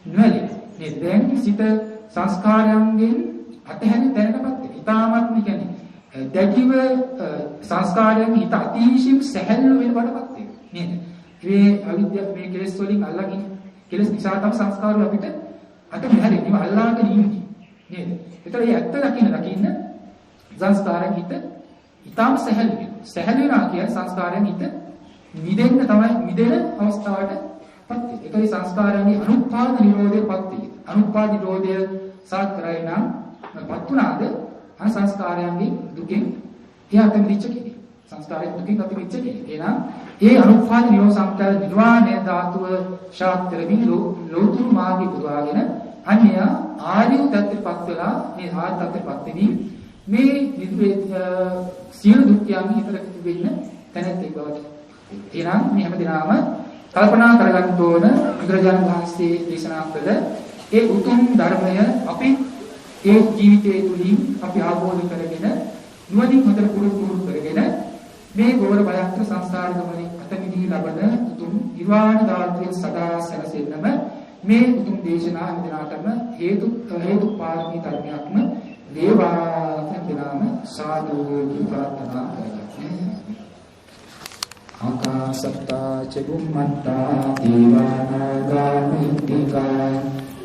නොඇලෙන. මේ දැන් සිත සංස්කාරයන්ගෙන් අතහැරෙන තැනකපත් වෙනවා. ඊටාත්ම කියන්නේ දැකිව සංස්කාරයන් හිත අතිශයින් සැහැල්ලු වෙන බඩපත් වෙනවා. නේද? මේ අවිද්‍යාව මේ කෙලෙස් වලින් අල්ලගෙන කෙලෙස් නිසා තමයි සංස්කාර වල අපිට අත මෙහැරෙන්නේ. ඒව අල්ලාගෙන ඉන්නේ. නේද? ඒතර මේ ඇත්ත දකින්න සංස්කාරයන් හිත ඊටාම් සැහැල්ලු වෙනවා. සැහැල්ලු වෙනවා කියන්නේ සංස්කාරයන් හිත මිදෙන්න තමයි මිදෙන අවස්ථාවටපත් වෙන්නේ. ඒකයි සංස්කාරයන්ගේ අනුපාද නිරෝධයපත් වෙන්නේ. අනුපාද නිරෝධය සාත්‍රාය නම් පත් වුණාද අන සංස්කාරයන්ගේ දුකෙන් එයාට මිච්ච කෙනෙක්. සංස්කාරයෙන් දුකින් අපි මිච්ච කෙනෙක්. එහෙනම් ඒ අනුපාද නිරෝධ සංස්කාර නිර්වාණය ධාතුව ශාස්ත්‍රමින් ලෝතුරු මාර්ගය පුරවාගෙන අන්‍ය ආර්ය තත්ත්වපත් වෙලා මේ ආර්ය තත්ත්වපත් වෙමින් මේ නිර්වේද සියලු දුක්ඛයන් හිතට වෙන්න තැනැත්තෙක් බවට. එහෙනම් මේ හැමදෙනාම කල්පනා කරගන්න ඕන බුදුරජාණන් වහන්සේ දේශනා කළ ඒ උතුම් ධර්මය අපි ඒ ජීවිතයේ තුලින් අපි ආબોධ කරගෙන නුවණින් හතර පුරුදු කරගෙන මේ ගෝර භයන්ත සංසාර ගමනේ අත මිදී ලබන උතුම් නිර්වාණ ධාතුවේ සදා සැලසෙන්නම මේ උතුම් දේශනා හැමදෙනාටම හේතු පාරමී ධර්මයක්ම දේවා හැමදෙනාම සාදු ප්‍රාර්ථනා කරගන්න. ආකාසත්තා චුම්මත්තා දීවානාගා මිත්‍තිකා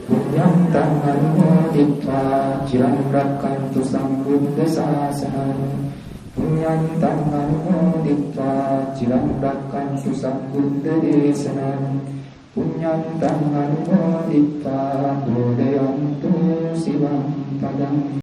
පුඤ්ඤං තං අනුමෝදිत्वा චිරං රක්ඛන්තු සම්බුද්ධ ශාසනං පුඤ්ඤං තං අනුමෝදිत्वा චිරං රක්ඛන්තු සම්බුද්ධ දේශනං පුඤ්ඤං තං අනුමෝදිत्वा බෝධයන්තු සිවං පදං